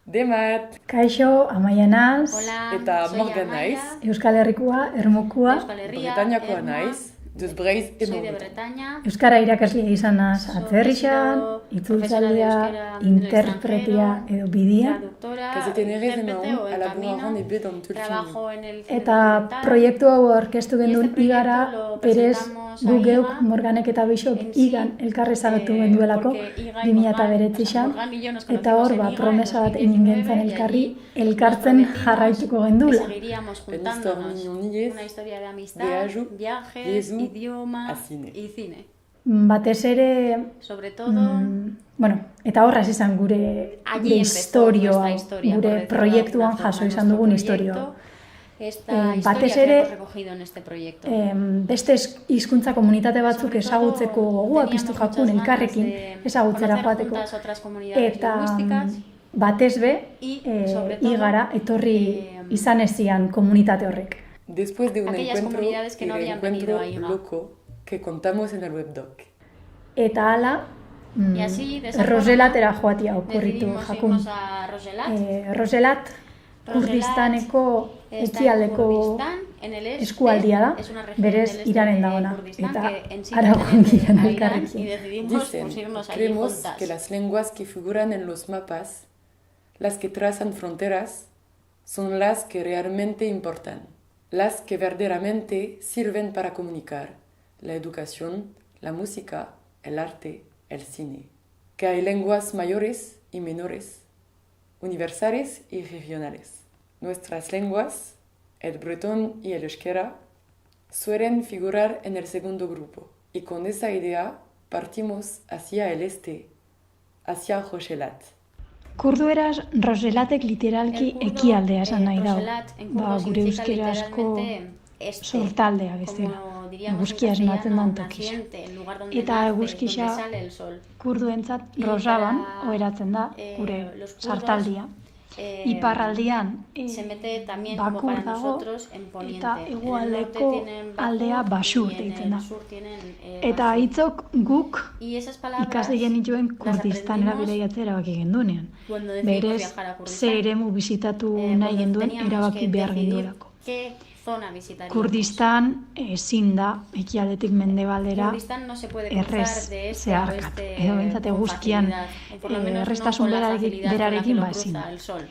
Demat. Kaixo, Amaia naz. Hola, Eta soy Morgan Amaya. naiz. Euskal Herrikoa, Ermukua. Euskal Herria, Bretañakoa Ermua. naiz. Duz Breiz Soy de emogut. Bretaña. Euskara irakasle izan naz atzerrixan, profesora de itzultzailea, euskera en el interpretia extranjero, edo bidia. Traductora, Kazetan ere zen intérprete o hon, el alabuaran camino. ebe dantul Trabajo en el cine Eta documental. proiektu hau aurkeztu Y gendun este proyecto igara, lo berez presentamos gu a geuk IGA Morganek eta Bixok en sí, igan elkarre zabaltu genduelako porque IGA y Morgan, 2009an, Morgan y yo nos eta conocimos hor en ba, IGA promesa en bat egin 2019 gentzen y elkarri, allí elkartzen nos prometimos jarraituko que gendula. seguiríamos En juntándonos. historia niñez, Una historia de amistad, viaje, viajes, Jesu, idiomas a cine. y cine. Batez ere, Sobre todo, bueno, eta horraz izan gure allí empezó historioa, nuestra historia, por gure decirlo de proiektuan alguna forma, jaso izan nuestro dugun proyecto, historioa. esta batez historia que ere, hemos recogido en este proyecto. Beste hizkuntza komunitate batzuk Sobre todo, ezagutzeko gogoa piztu teníamos jakun muchas ganas elkarrekin de ezagutzera conocer joateko. juntas otras comunidades Eta lingüísticas batez be, y, sobre todo, igara etorri izan ezian komunitate horrek. Después de un aquellas encuentro comunidades que no y habían venido reencuentro a IGA. loco que contamos en el webdoc. Eta hala, Y así, de esa Roselatera forma, joatia okurritu decidimos jakun. irnos a Roselat. Roselat, Kurdistaneko Está en ekialdeko Kurdistán, en el este, eskualdia da, es una región berez del este Iranen de dagoena, Kurdistán eta que en sí Aragon pertenece gilan a Irán, y elkarrekin. decidimos Dicen, pues, irnos allí creemos juntas. que las lenguas que figuran en los mapas, las que trazan fronteras, son las que realmente importan, las que verdaderamente sirven para comunicar la educación, la música, el arte, el cine. Que hay lenguas mayores y menores, universales y regionales. Nuestras lenguas, el bretón y el euskera, suelen figurar en el segundo grupo. Y con esa idea partimos hacia el este, hacia Rojhelat. Kurdueraz, Roselatek literalki El kurdo, ekialdea esan nahi dago. Roselat, en kurdo Ba, gure significa euskerazko literalmente este, sortaldea bezala. como diríamos Eguzkia en esnatzen castellano, dan tokisa. naciente, el lugar donde Eta nace, eguzkisa donde sale el sol. kurduentzat Y rosaban para, oheratzen da gure los kurdos, sartaldia. Iparraldian se mete también como Bakur para dago, nosotros en poniente. eta En el norte hegoaldeko tienen Bakur aldea Basur y en deitzen el da. sur tienen, Eta Basur. hitzok guk Y esas palabras ikasi genituen las Kurdistanera aprendimos bidaiatzea erabaki gendunean. cuando decidimos Berez, viajar a Kurdistán. ze eremu bizitatu nahi Cuando genduen teníamos erabaki que behar decidir genduelako. qué zona visitaríamos. Kurdistan ezin da ekialdetik mendebaldera Kurdistán no se puede cruzar errez de este a zeharkatu. oeste Edo behintzat con eguzkian facilidad, o por lo menos no erreztasun con la facilidad con la que berarekin lo ba ezin cruza da. el sol.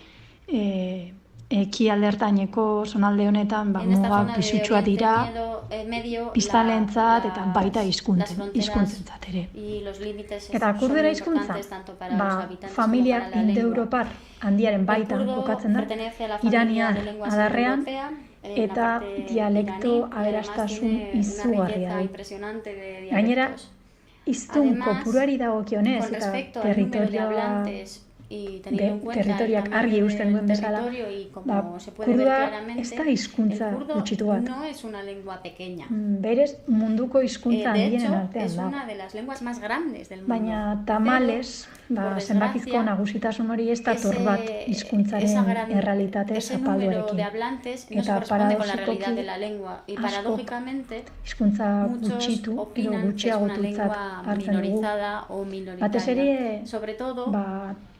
ekialdertaineko zonalde honetan muga pisutsuak dira biztanleentzat eta baita hizkuntzentzat ere. Eta kurdera hizkuntza, familia indoeuropar handiaren baitan kokatzen da, iraniar adarrean, eta dialekto aberastasun izugarria du. Gainera, hiztun kopuruari dagokionez eta territoriak argi uzten duen bezala, kurdua ez da hizkuntza gutxitu bat. Berez munduko hizkuntza handienen artean da. Baina tamales, zenbakizko nagusitasun hori ez dator bat hizkuntzaren errealitate zapalduarekin. Eta paradoxikoki askok hizkuntza gutxitu edo gutxiagotutzat hartzen dugu. Batez ere,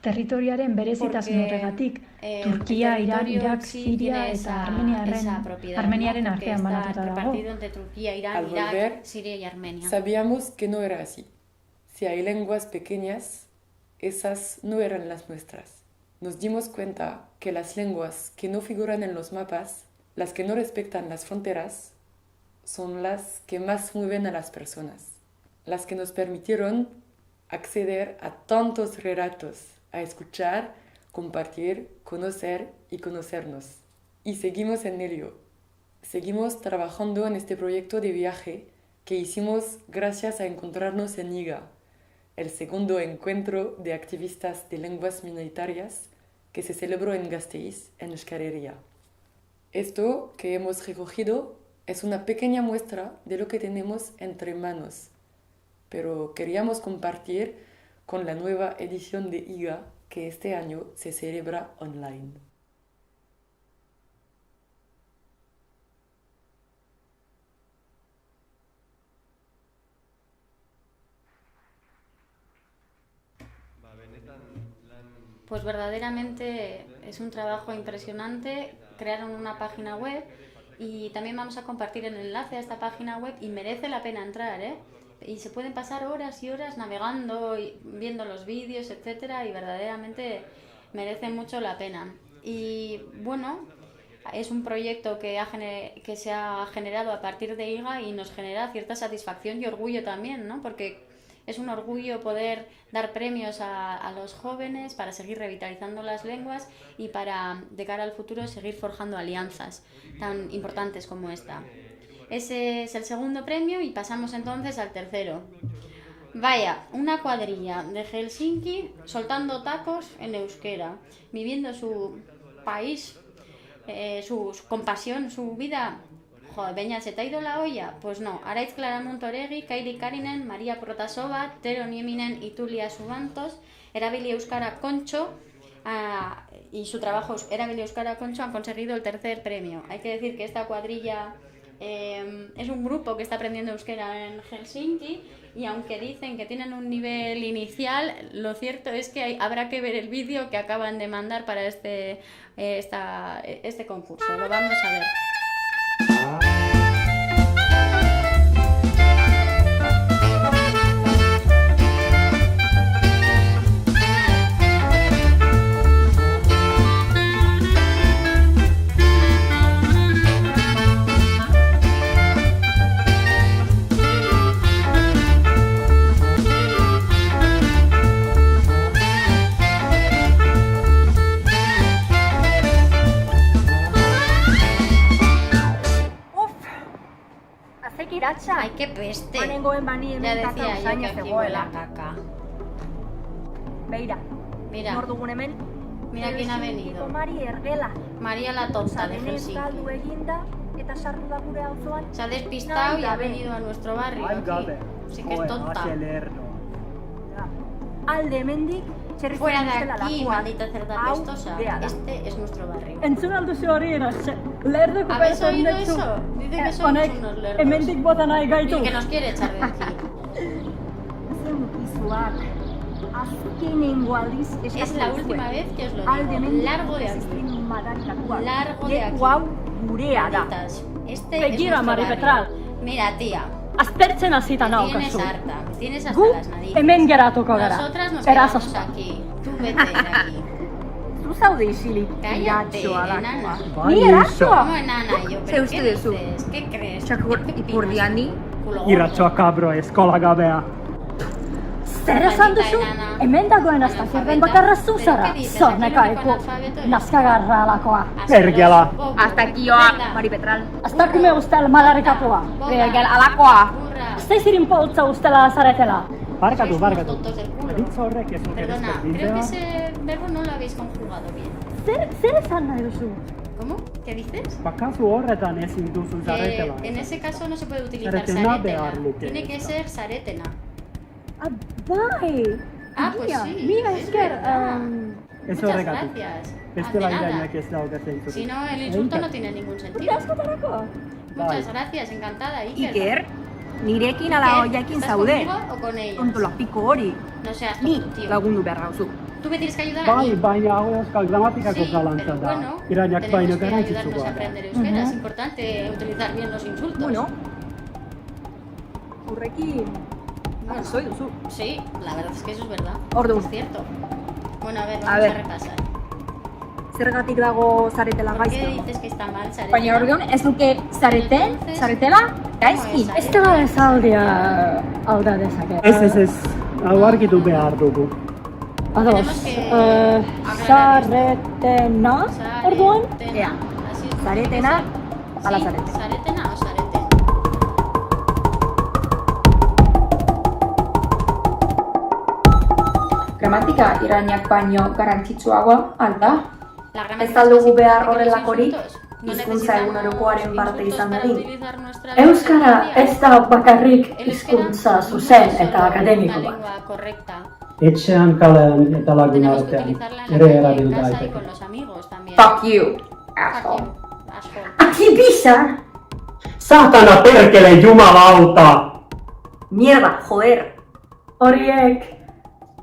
territoriaren berezitasun horregatik, Turkia, Irak, Siria eta Armeniaren artean banatuta dago. Al volver, sabíamos que no era así. Si hay lenguas pequeñas, esas no eran las nuestras. Nos dimos cuenta que las lenguas que no figuran en los mapas, las que no respetan las fronteras, son las que más mueven a las personas, las que nos permitieron acceder a tantos relatos, a escuchar, compartir, conocer y conocernos. Y seguimos en ello. Seguimos trabajando en este proyecto de viaje que hicimos gracias a encontrarnos en IGA, el segundo encuentro de activistas de lenguas minoritarias que se celebró en Gasteiz, en Euskal Herria. Esto que hemos recogido es una pequeña muestra de lo que tenemos entre manos, pero queríamos compartir con la nueva edición de IGA que este año se celebra online. Pues verdaderamente es un trabajo impresionante. Crearon una página web y también vamos a compartir el enlace a esta página web y merece la pena entrar, ¿eh? Y se pueden pasar horas y horas navegando y viendo los vídeos, etcétera, y verdaderamente merece mucho la pena. Y bueno, es un proyecto que se ha generado a partir de IGA y nos genera cierta satisfacción y orgullo también, ¿no? Porque es un orgullo poder dar premios a los jóvenes para seguir revitalizando las lenguas y para, de cara al futuro, seguir forjando alianzas tan importantes como esta. Ese es el segundo premio y pasamos entonces al tercero. Vaya, una cuadrilla de Helsinki soltando tacos en euskera, viviendo su país, su compasión, su vida. Joder, Beña, ¿se te ha ido la olla? Pues no. Araitz Claramunt Oregi, Kairi Karinen, María Protasova, Tero Nieminen y Tulia Subantos, Erabili Euskara Concho y su trabajo Erabili Euskara Concho han conseguido el tercer premio. Hay que decir que esta cuadrilla es un grupo que está aprendiendo euskera en Helsinki y aunque dicen que tienen un nivel inicial, lo cierto es que habrá que ver el vídeo que acaban de mandar para este concurso. Lo vamos a ver. Ay, qué peste. Ya decía yo que aquí huele a caca. Mira quién ha venido. María la tonta de Helsinki. Se ha despistado y ha venido a nuestro barrio aquí. Sí que es tonta. Fuera de aquí, maldita cerda pestosa. Este es nuestro barrio. ¿Habéis oído eso? Dice que somos unos lerdos. Y que nos quiere echar de aquí. Es la última vez que os lo digo. Largo de aquí. Largo de aquí. Malditas. Este es nuestro barrio. Mira, tía. Aztertzen hasita Me tienes harta, me tienes hasta las narices. Hemen geratuko gara. Nosotras nos quedamos aquí. Tú vete de aquí. Zu zaude isilik iratxoa dakoa. Ni iratxoa? ¿Cómo enana? Ze uste duzu? ¿Qué crees? Txakur ipurdiani? Iratxoa kabro eskola gabea. Zer esan duzu? Hemen dagoen aztakirren bakarra zu zara. Zornekaeko, nazkagarra alakoa. Bergela. Aztakioa, Mari Petral. Aztakume ustel malarikatua. Bergel alakoa. Zaizirin poltza ustela zaretela. Barkatu. Perdona, creo que ese verbo no lo habéis conjugado bien. Zer esan nahi duzu? ¿Cómo? ¿Qué dices? Bakazu horretan ezin duzu zaretela. En ese caso no se puede utilizar Zaretena behar saretena. luke. Tiene que ser saretena. Bai! Pues sí. Mila esker. Ez Muchas horregatik. gracias. Bestela De nada. irainak ez daude zeintzurik. Si no, el insulto no tiene ningún sentido. Muchas gracias, encantada, Iker. Iker, nirekin ala oiakin zaude. ¿Estás conmigo o con ellos? Ontola piko hori. No seas Ni tonto, tío. lagundu behar gauzu. Tú me tienes que ayudar a mí. Baina hau euskal gramatikako Sí, zalantza pero da. bueno, Irainak baino tenemos que ayudarnos garrantzitsukoa a da. aprender euskera. Es importante utilizar bien los insultos. Bueno. Horrekin, Bueno, soy duzu. sí, la verdad es que eso es verdad. Ordu. Es cierto. Bueno, a ver, A vamos a ver. repasar. Zergatik dago zaretela ¿Por qué gaizto? dices que está mal, Sareta? Baina orduan ez duke zaretela gaizki. ¿Cómo es, Ez da esaldia alda dezake. Ez. Hau argitu behar dugu. Ados, Tenemos que zaretena, orduan? Ea, Así es. zaretena, ala Sí, zarete. ¿Saretena o sareten? Gramatika irainak baino garrantzitsuagoa alda. La gramática Ez al dugu es más behar importante que los horrelakorik insultos. No hizkuntza necesitamos egunerokoaren parte insultos izan para dadin. utilizar nuestra Euskara lengua ez da bakarrik El euskera hizkuntza no zuzen es solo eta akademiko una bat. lengua correcta. Etxean, kalean eta lagun Tenemos que artean. utilizarla en la Ere calle, en erabil casa y daiteke. con los amigos también. Fuck you, Fuck asshole. you, asshole. Akibisa! Satana perkele juma bauta! Mierda, joder. Horiek,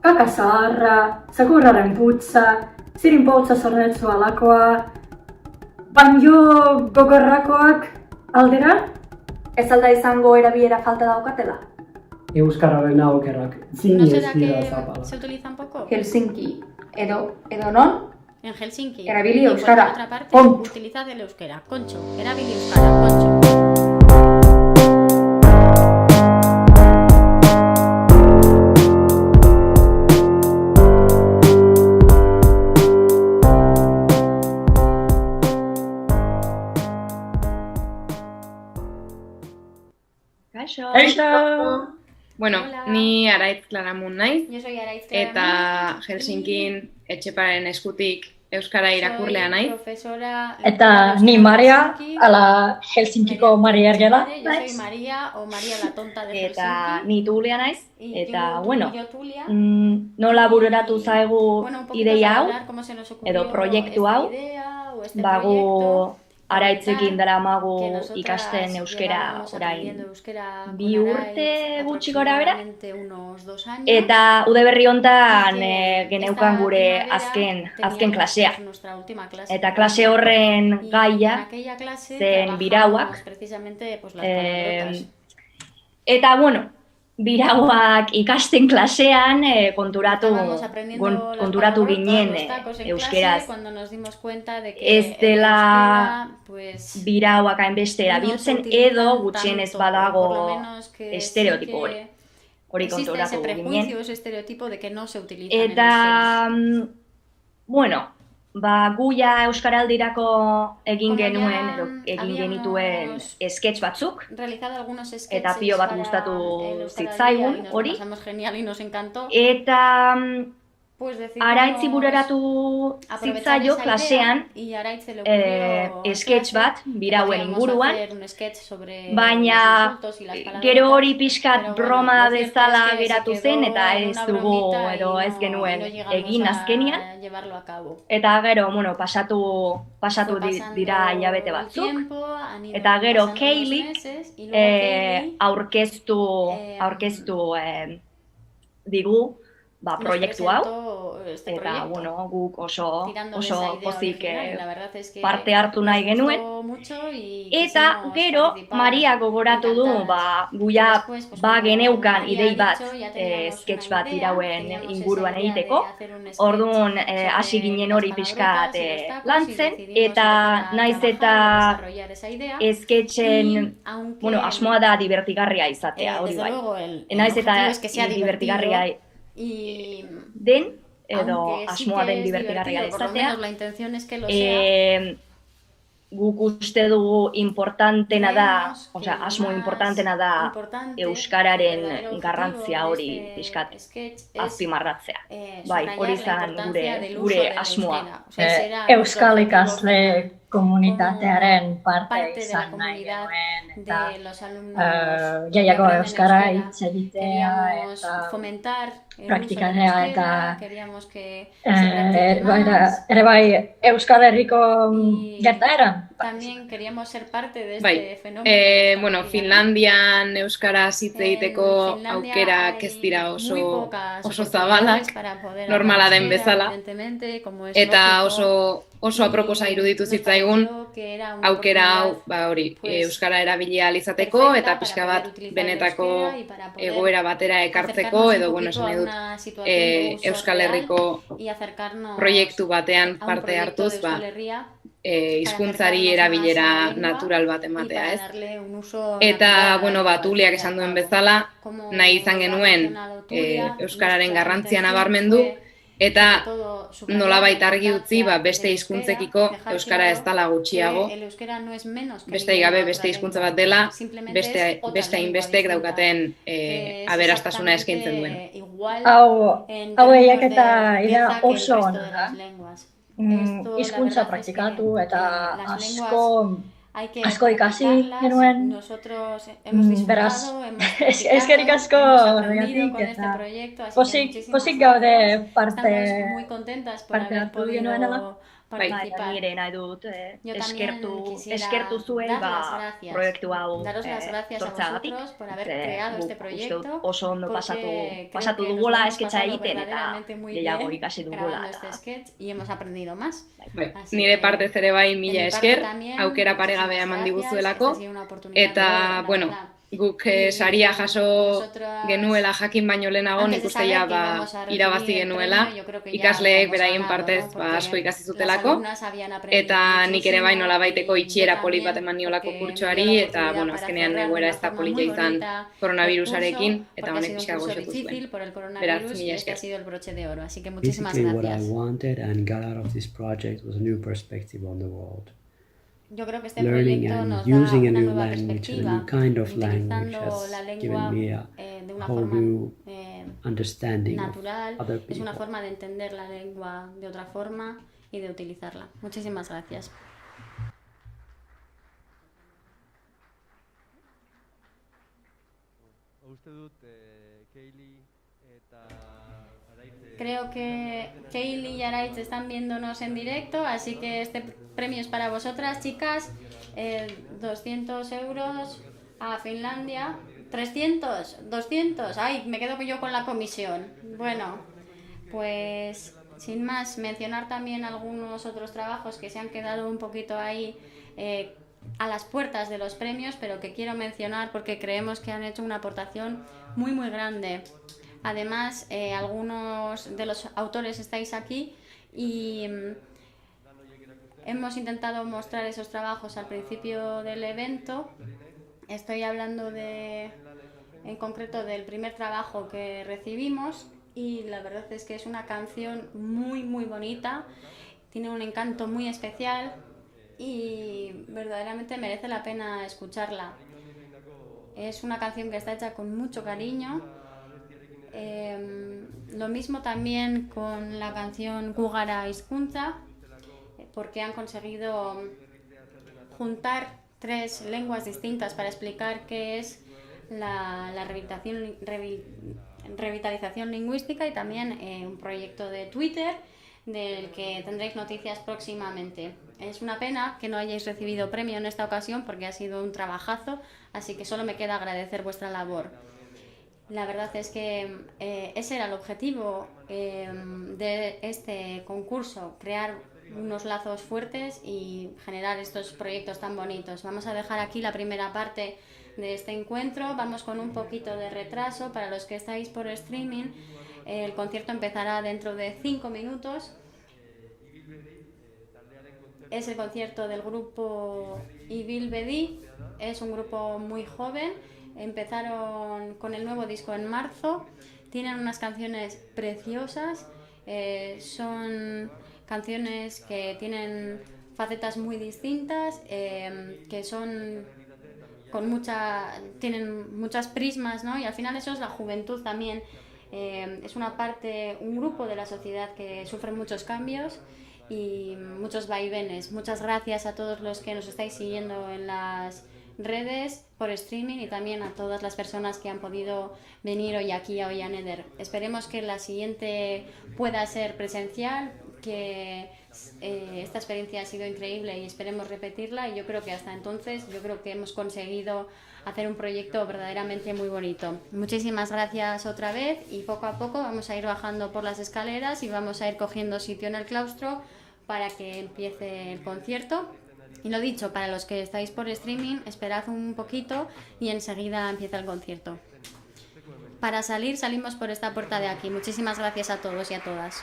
kaka zaharra, zakurraren putza, zirin poltza zornetzu alakoa, baino gogorrakoak aldera? Ez alda izango erabilera falta daukatela. Euskararen aukerak ¿No zinez será dira que zapala. se utiliza un poco? Helsinki, edo non? En Helsinki. Erabili Y por euskara. otra parte, Concho. utilizad el euskera. Concho. Erabili euskara. Concho. Kaixo! Bueno, Hola. ni Araitz Klaramun naiz, Yo soy Araitz eta Helsinkin etxeparen eskutik euskara irakurlea naiz. Profesora. Eta ni Maria, ala Helsinkiko Maria Ergela. Yo soy María o María la tonta de Eta Helsinki. ni Tulia naiz, Y eta, tú, bueno, yo, Tulia. nola bururatu zaigu Bueno, un poquito ideia para hau, hablar cómo se nos ocurrió edo proiektu esta hau, idea o este bagu proyecto. araitzekin daramagu Que nosotras ikasten euskera llevábamos orain aprendiendo euskera con 2 urte Araitz gutxi gora bera. aproximadamente unos 2 años. Eta udaberri hontan Y que geneukan esta gure primavera azken teníamos, klasea. pues, nuestra última clase. Eta klase horren Y en gaia aquella clase zen trabajamos birauak. precisamente pues, las palabrotas. Eta, bueno, birauak ikasten klasean konturatu Estábamos aprendiendo las konturatu palabrotas, ginen los tacos en euskeraz. clase, cuando nos dimos cuenta de que Ez dela el euskera, pues, birauak hainbeste no erabiltzen se utilizan edo gutxienez tanto, badago por lo menos que estereotipo sí hori. que Hori existe konturatu ese ginen. prejuicio, ese estereotipo de que no se utilizan en Eta, bueno, ba, guia euskaraldirako egin Como ya genuen, edo egin habíamos genituen sketch batzuk, realizado algunos sketches eta pilo bat para gustatu el Euskara zitzaigun, Día y nos lo hori. pasamos genial y nos encantó. Eta Pues decidimos Araitzi bururatu aprovechar zitzaio esa klasean idea y a Araitz se le ocurrió en sketch clase bat, que birauen podíamos inguruan, hacer un sketch sobre baina los insultos y las palabrotas, gero hori pixkat pero bueno, broma lo cierto bezala es que se geratu quedó zen, eta en ez una dugu, bromita edo y ez genuen no llegamos egin a azkenian. llevarlo a cabo. Eta gero, bueno, pasatu Fue pasando dira hilabete el batzuk, tiempo, han ido eta gero pasando los Keilik meses, y luego Keilik aurkeztu digu, ba, nos proiektu hau. presentó eta guk oso pozik parte hartu nahi genuen. Eta gero Maria gogoratu du guia geneukan idei bat, sketch bat irauen inguruan egiteko. Orduan hasi ginen hori pixkat lantzen, eta naiz eta sketchen, asmoa da divertigarria izatea, hori bai. Naiz eta divertigarria den, edo asmoa den divertigarria izatea. Guk uste dugu importantena da, asmo importantena da euskararen garrantzia hori pixkat azpimarratzea. Bai, hori izan gure asmoa. Euskal ikasle komunitatearen parte izan nahi genuen, eta jaiako euskara hitz egitea, eta praktikatzea, eta ere bai Euskal Herriko gertaera. También queríamos ser parte de este fenómeno. Bueno, Finlandian euskaraz hitz egiteko aukerak ez dira oso zabalak, normala den bezala, eta oso aproposa iruditu zitzaigun aukera hau, hori, euskara erabilia izateko eta pixka bat benetako egoera batera ekartzeko, edo, esan dut, Euskal Herriko proiektu batean parte hartuz, hizkuntzari erabilera natural bat ematea, ez? Eta, Tuliak esan duen bezala, nahi izan genuen euskararen garrantzia nabarmendu, eta nolabait argi utzi, beste hizkuntzekiko euskara ez dela gutxiago, beste gabe beste hizkuntza bat dela, beste hainbestek daukaten aberastasuna eskaintzen duen. Hau eiaketa ida oso ona da. Hizkuntza praktikatu eta asko ikasi genuen, beraz, eskerrik asko egatik, eta pozik gaude parte hartu genuenela. Nire nahi dut eskertu zuen proiektu hau sortzagatik. Uste dut oso ondo pasatu dugula esketxa egiten eta gehiago ikasi dugula. Nire partez ere bai mila esker, aukera paregabea eman diguzuelako, eta, guk saria jaso genuela jakin baino lehenago, nik uste irabazi genuela, ikasleek beraien partez asko ikasi zutelako, eta nik ere bai nolabaiteko itxiera polit bat eman niolako kurtsoari, eta azkenean egoera ez da polita izan koronavirusarekin, eta honek pixka goxotu zuen. Beraz, mila esker. Basically what I wanted and got out of this project was a new perspective on the world. Learning and using a new language, a new kind of language has given me a whole new understanding of other people. Es una forma de entender la lengua de otra forma y de utilizarla. Muchísimas gracias. Creo que Kaylee y Araitz están viéndonos en directo, así que este premio es para vosotras, chicas. 200 euros a Finlandia. 300, 200. Ay, me quedo yo con la comisión. Bueno, pues sin más, mencionar también algunos otros trabajos que se han quedado un poquito ahí a las puertas de los premios, pero que quiero mencionar porque creemos que han hecho una aportación muy muy grande. Además, algunos de los autores estáis aquí y hemos intentado mostrar esos trabajos al principio del evento. Estoy hablando en concreto del primer trabajo que recibimos y la verdad es que es una canción muy muy bonita, tiene un encanto muy especial y verdaderamente merece la pena escucharla. Es una canción que está hecha con mucho cariño. Lo mismo también con la canción Gugara Hizkuntza, porque han conseguido juntar 3 lenguas distintas para explicar qué es la revitalización lingüística y también un proyecto de Twitter del que tendréis noticias próximamente. Es una pena que no hayáis recibido premio en esta ocasión porque ha sido un trabajazo, así que solo me queda agradecer vuestra labor. La verdad es que ese era el objetivo de este concurso, crear unos lazos fuertes y generar estos proyectos tan bonitos. Vamos a dejar aquí la primera parte de este encuentro, vamos con un poquito de retraso para los que estáis por streaming. El concierto empezará dentro de 5 minutos. Es el concierto del grupo Ibil Bedi, es un grupo muy joven, empezaron con el nuevo disco en marzo, tienen unas canciones preciosas, son canciones que tienen facetas muy distintas, que son tienen muchas prismas, ¿no? Y al final eso es la juventud también. Es un grupo de la sociedad que sufre muchos cambios y muchos vaivenes. Muchas gracias a todos los que nos estáis siguiendo en las redes por streaming y también a todas las personas que han podido venir hoy aquí a Ollanéder. Esperemos que la siguiente pueda ser presencial, que esta experiencia ha sido increíble y esperemos repetirla, y yo creo que hasta entonces hemos conseguido hacer un proyecto verdaderamente muy bonito. Muchísimas gracias otra vez, y poco a poco vamos a ir bajando por las escaleras y vamos a ir cogiendo sitio en el claustro para que empiece el concierto. Y lo dicho, para los que estáis por streaming, esperad un poquito y enseguida empieza el concierto. Para salimos por esta puerta de aquí. Muchísimas gracias a todos y a todas.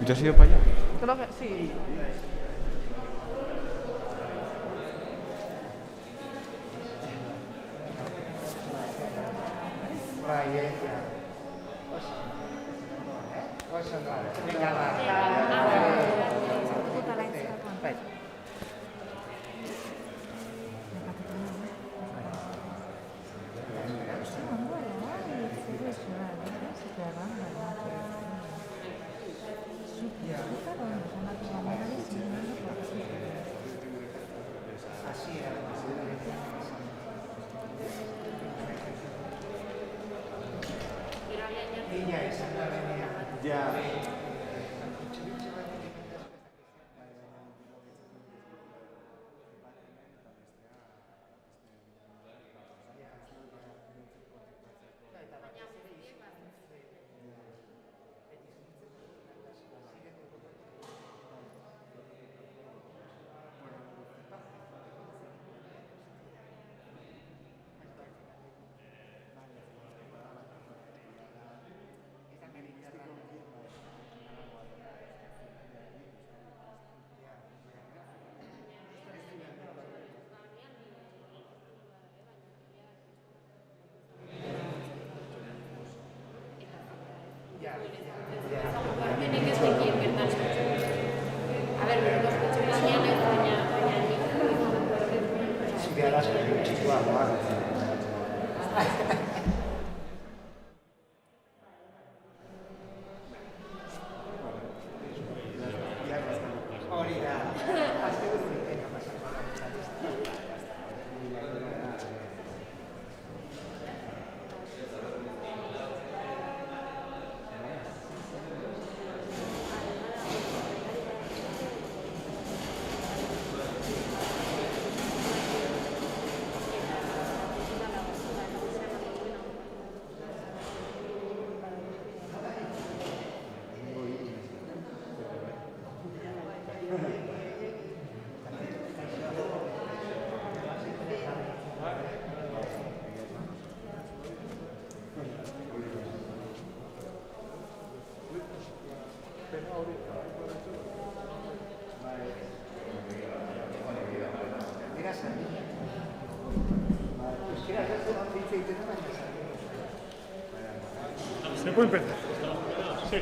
¿Y tú has ido para allá? Creo que sí. Se puede empezar. Sí.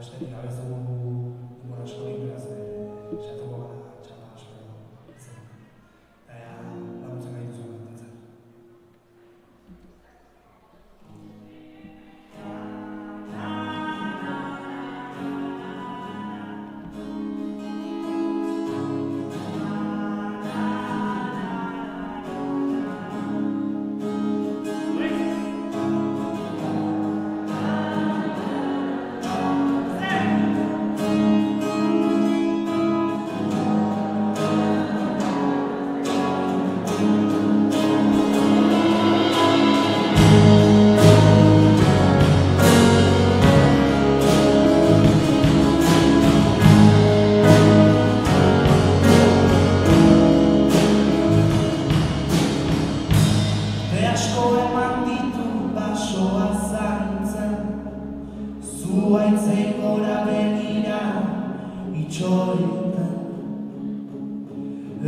besterik gabe ez dugu denbora askorik, beraz, saiatuko gara txapa asko izan. Laguntzen gaituzu kontatzen. Zuaitzei gora begira itxoiten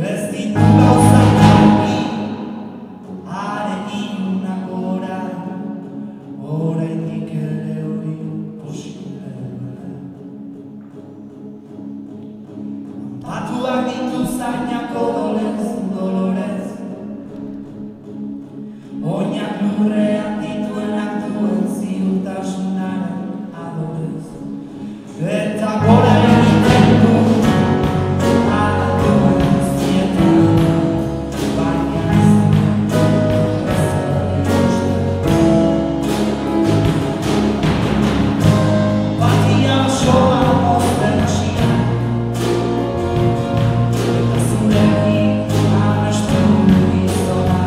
ez ditu gauzak argi are ilunak gora oraindik ere hori posible Batuak ditu zainak dolorez oinak lurrean dituenak duen ziurtasunaren adorez eta gora egiten du aduen zietan baina ez batia osoa mozten hasia eta zurekin amestu gizona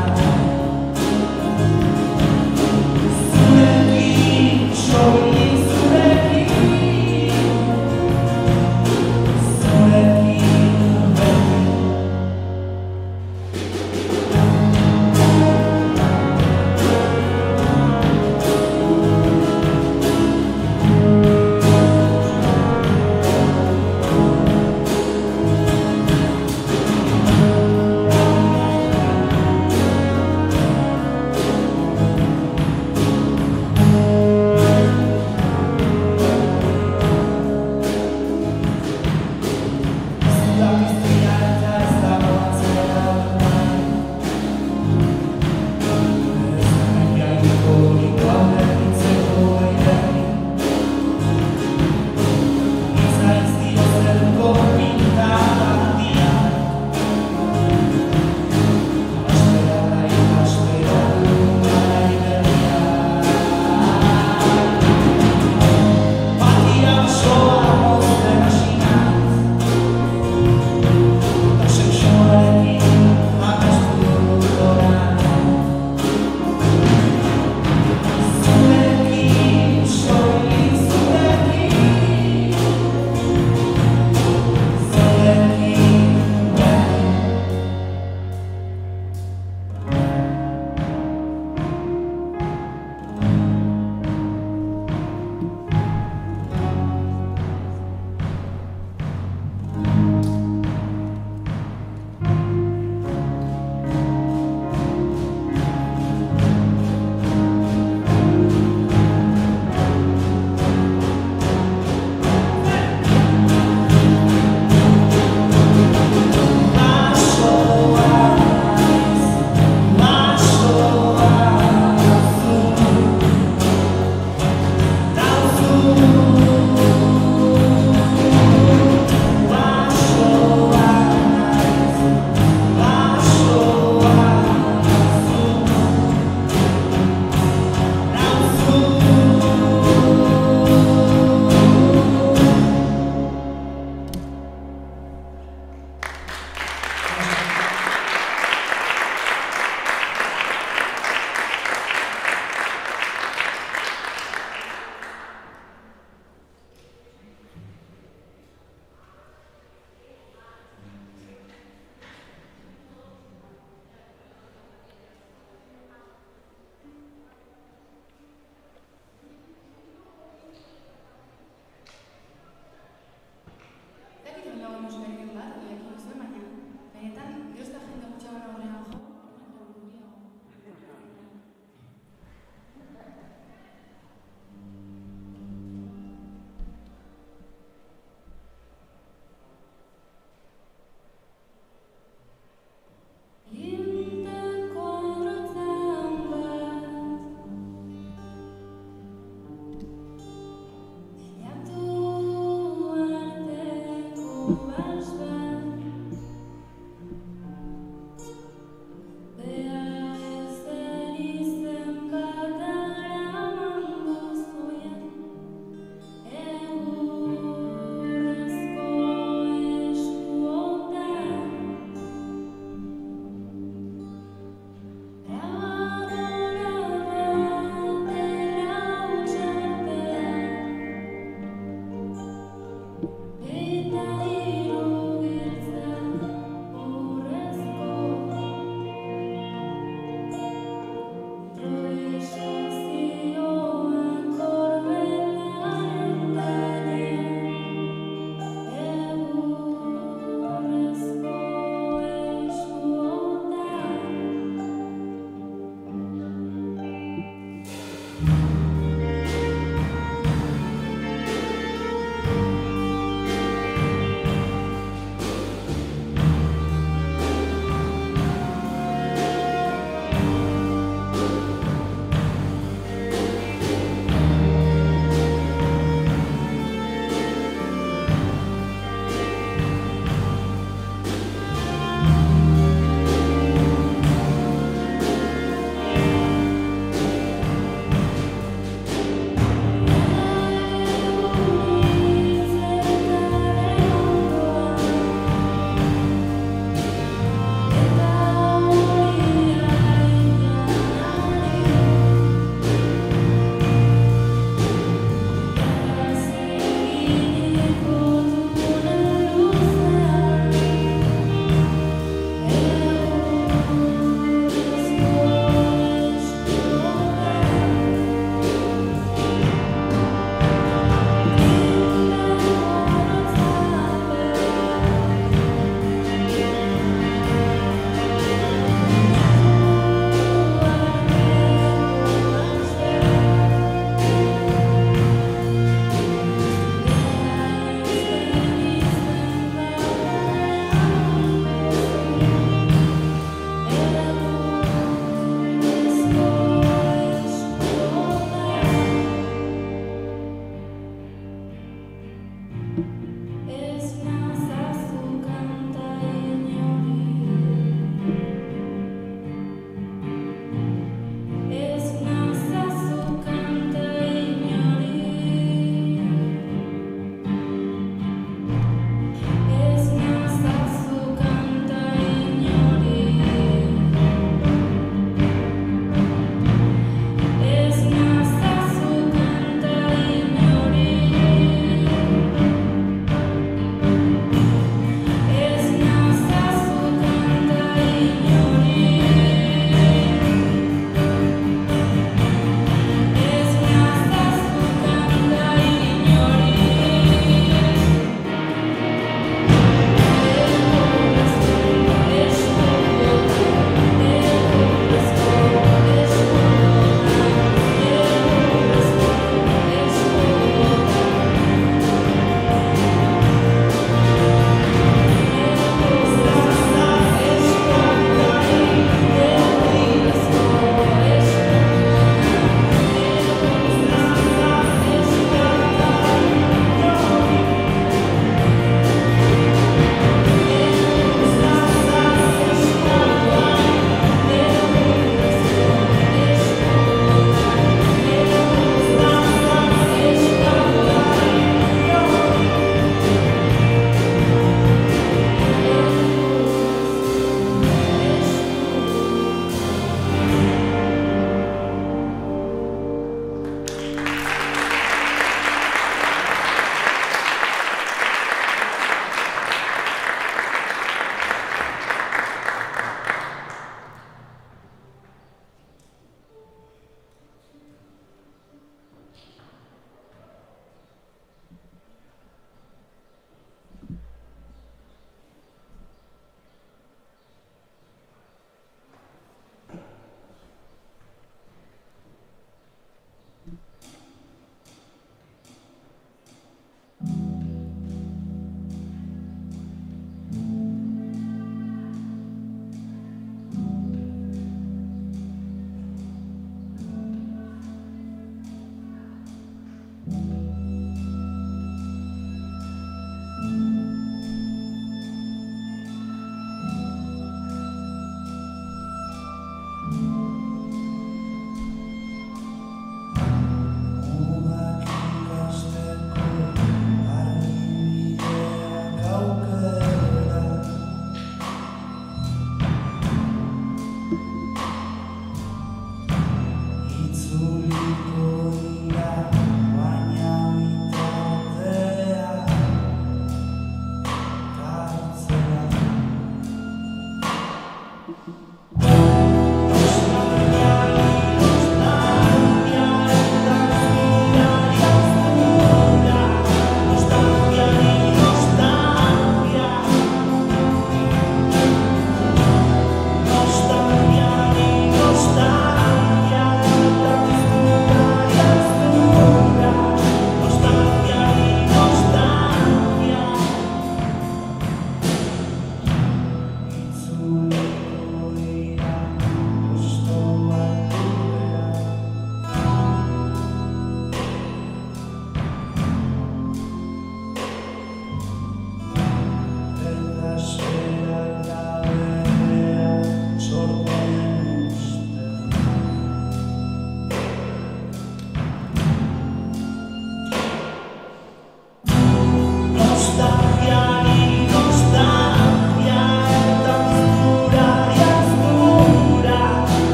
zurekin soilik zurekin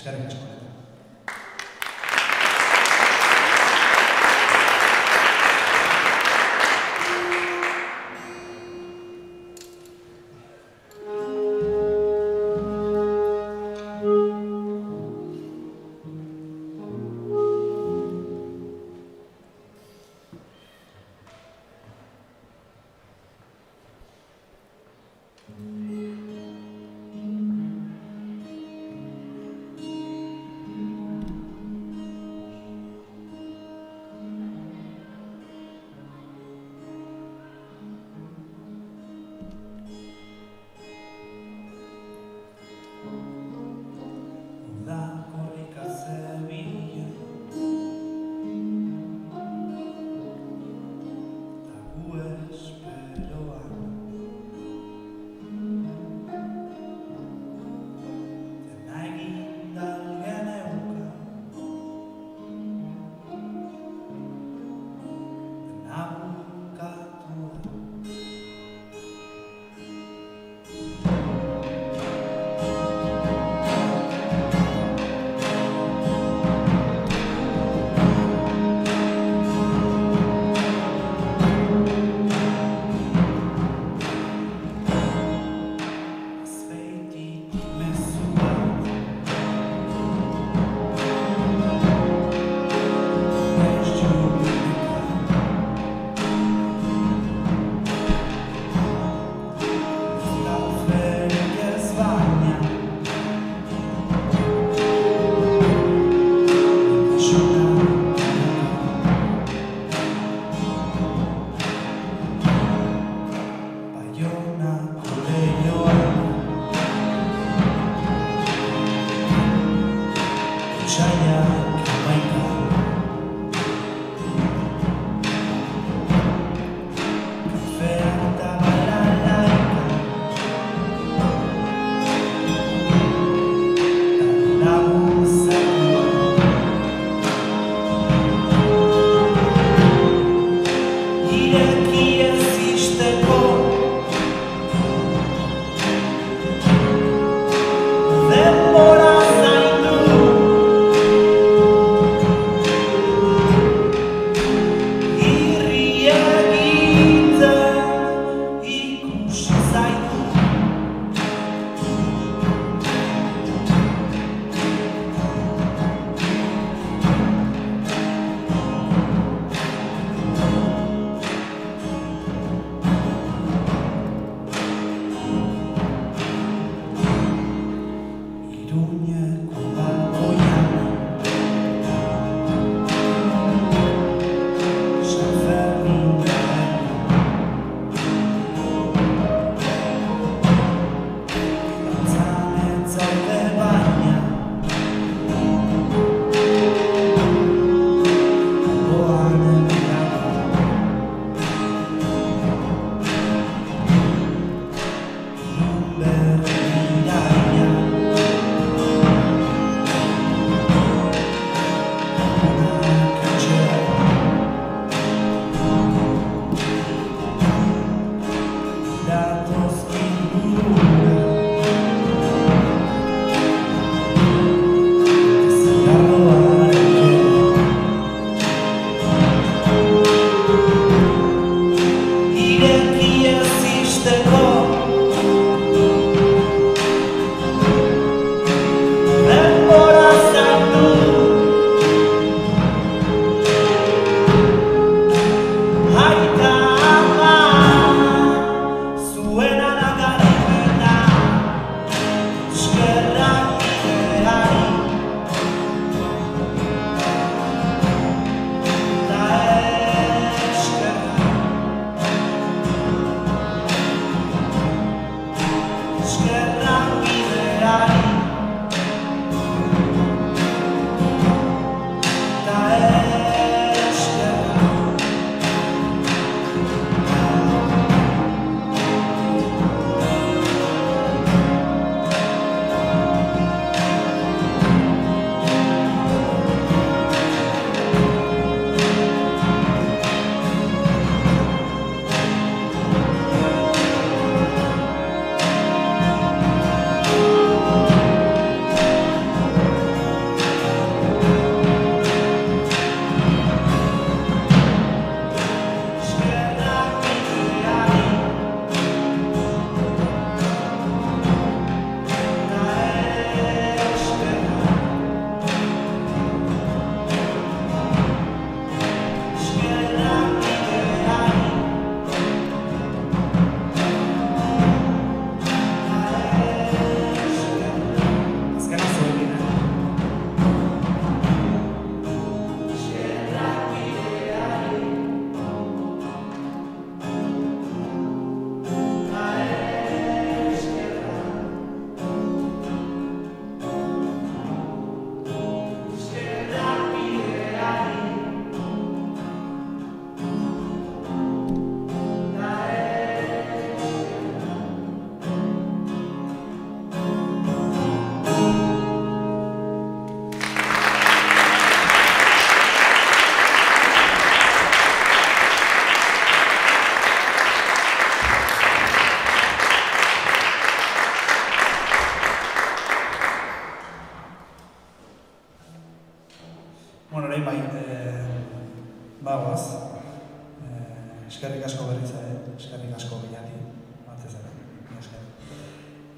Eskerrik asko.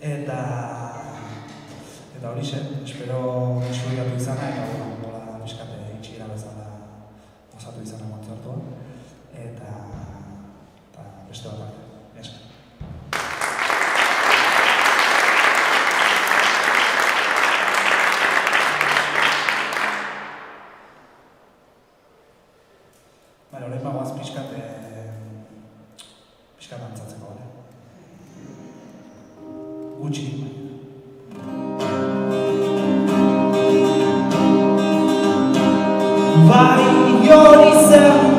Eta hori zen, espero eskuiratu izana, eta gola pixkate itxikera bezala osatu izana kontzertua. Eta beste bat arte. Esker. Horrein bagoaz pixkat antzatzeko, bale? Gutxi. Bai hori zen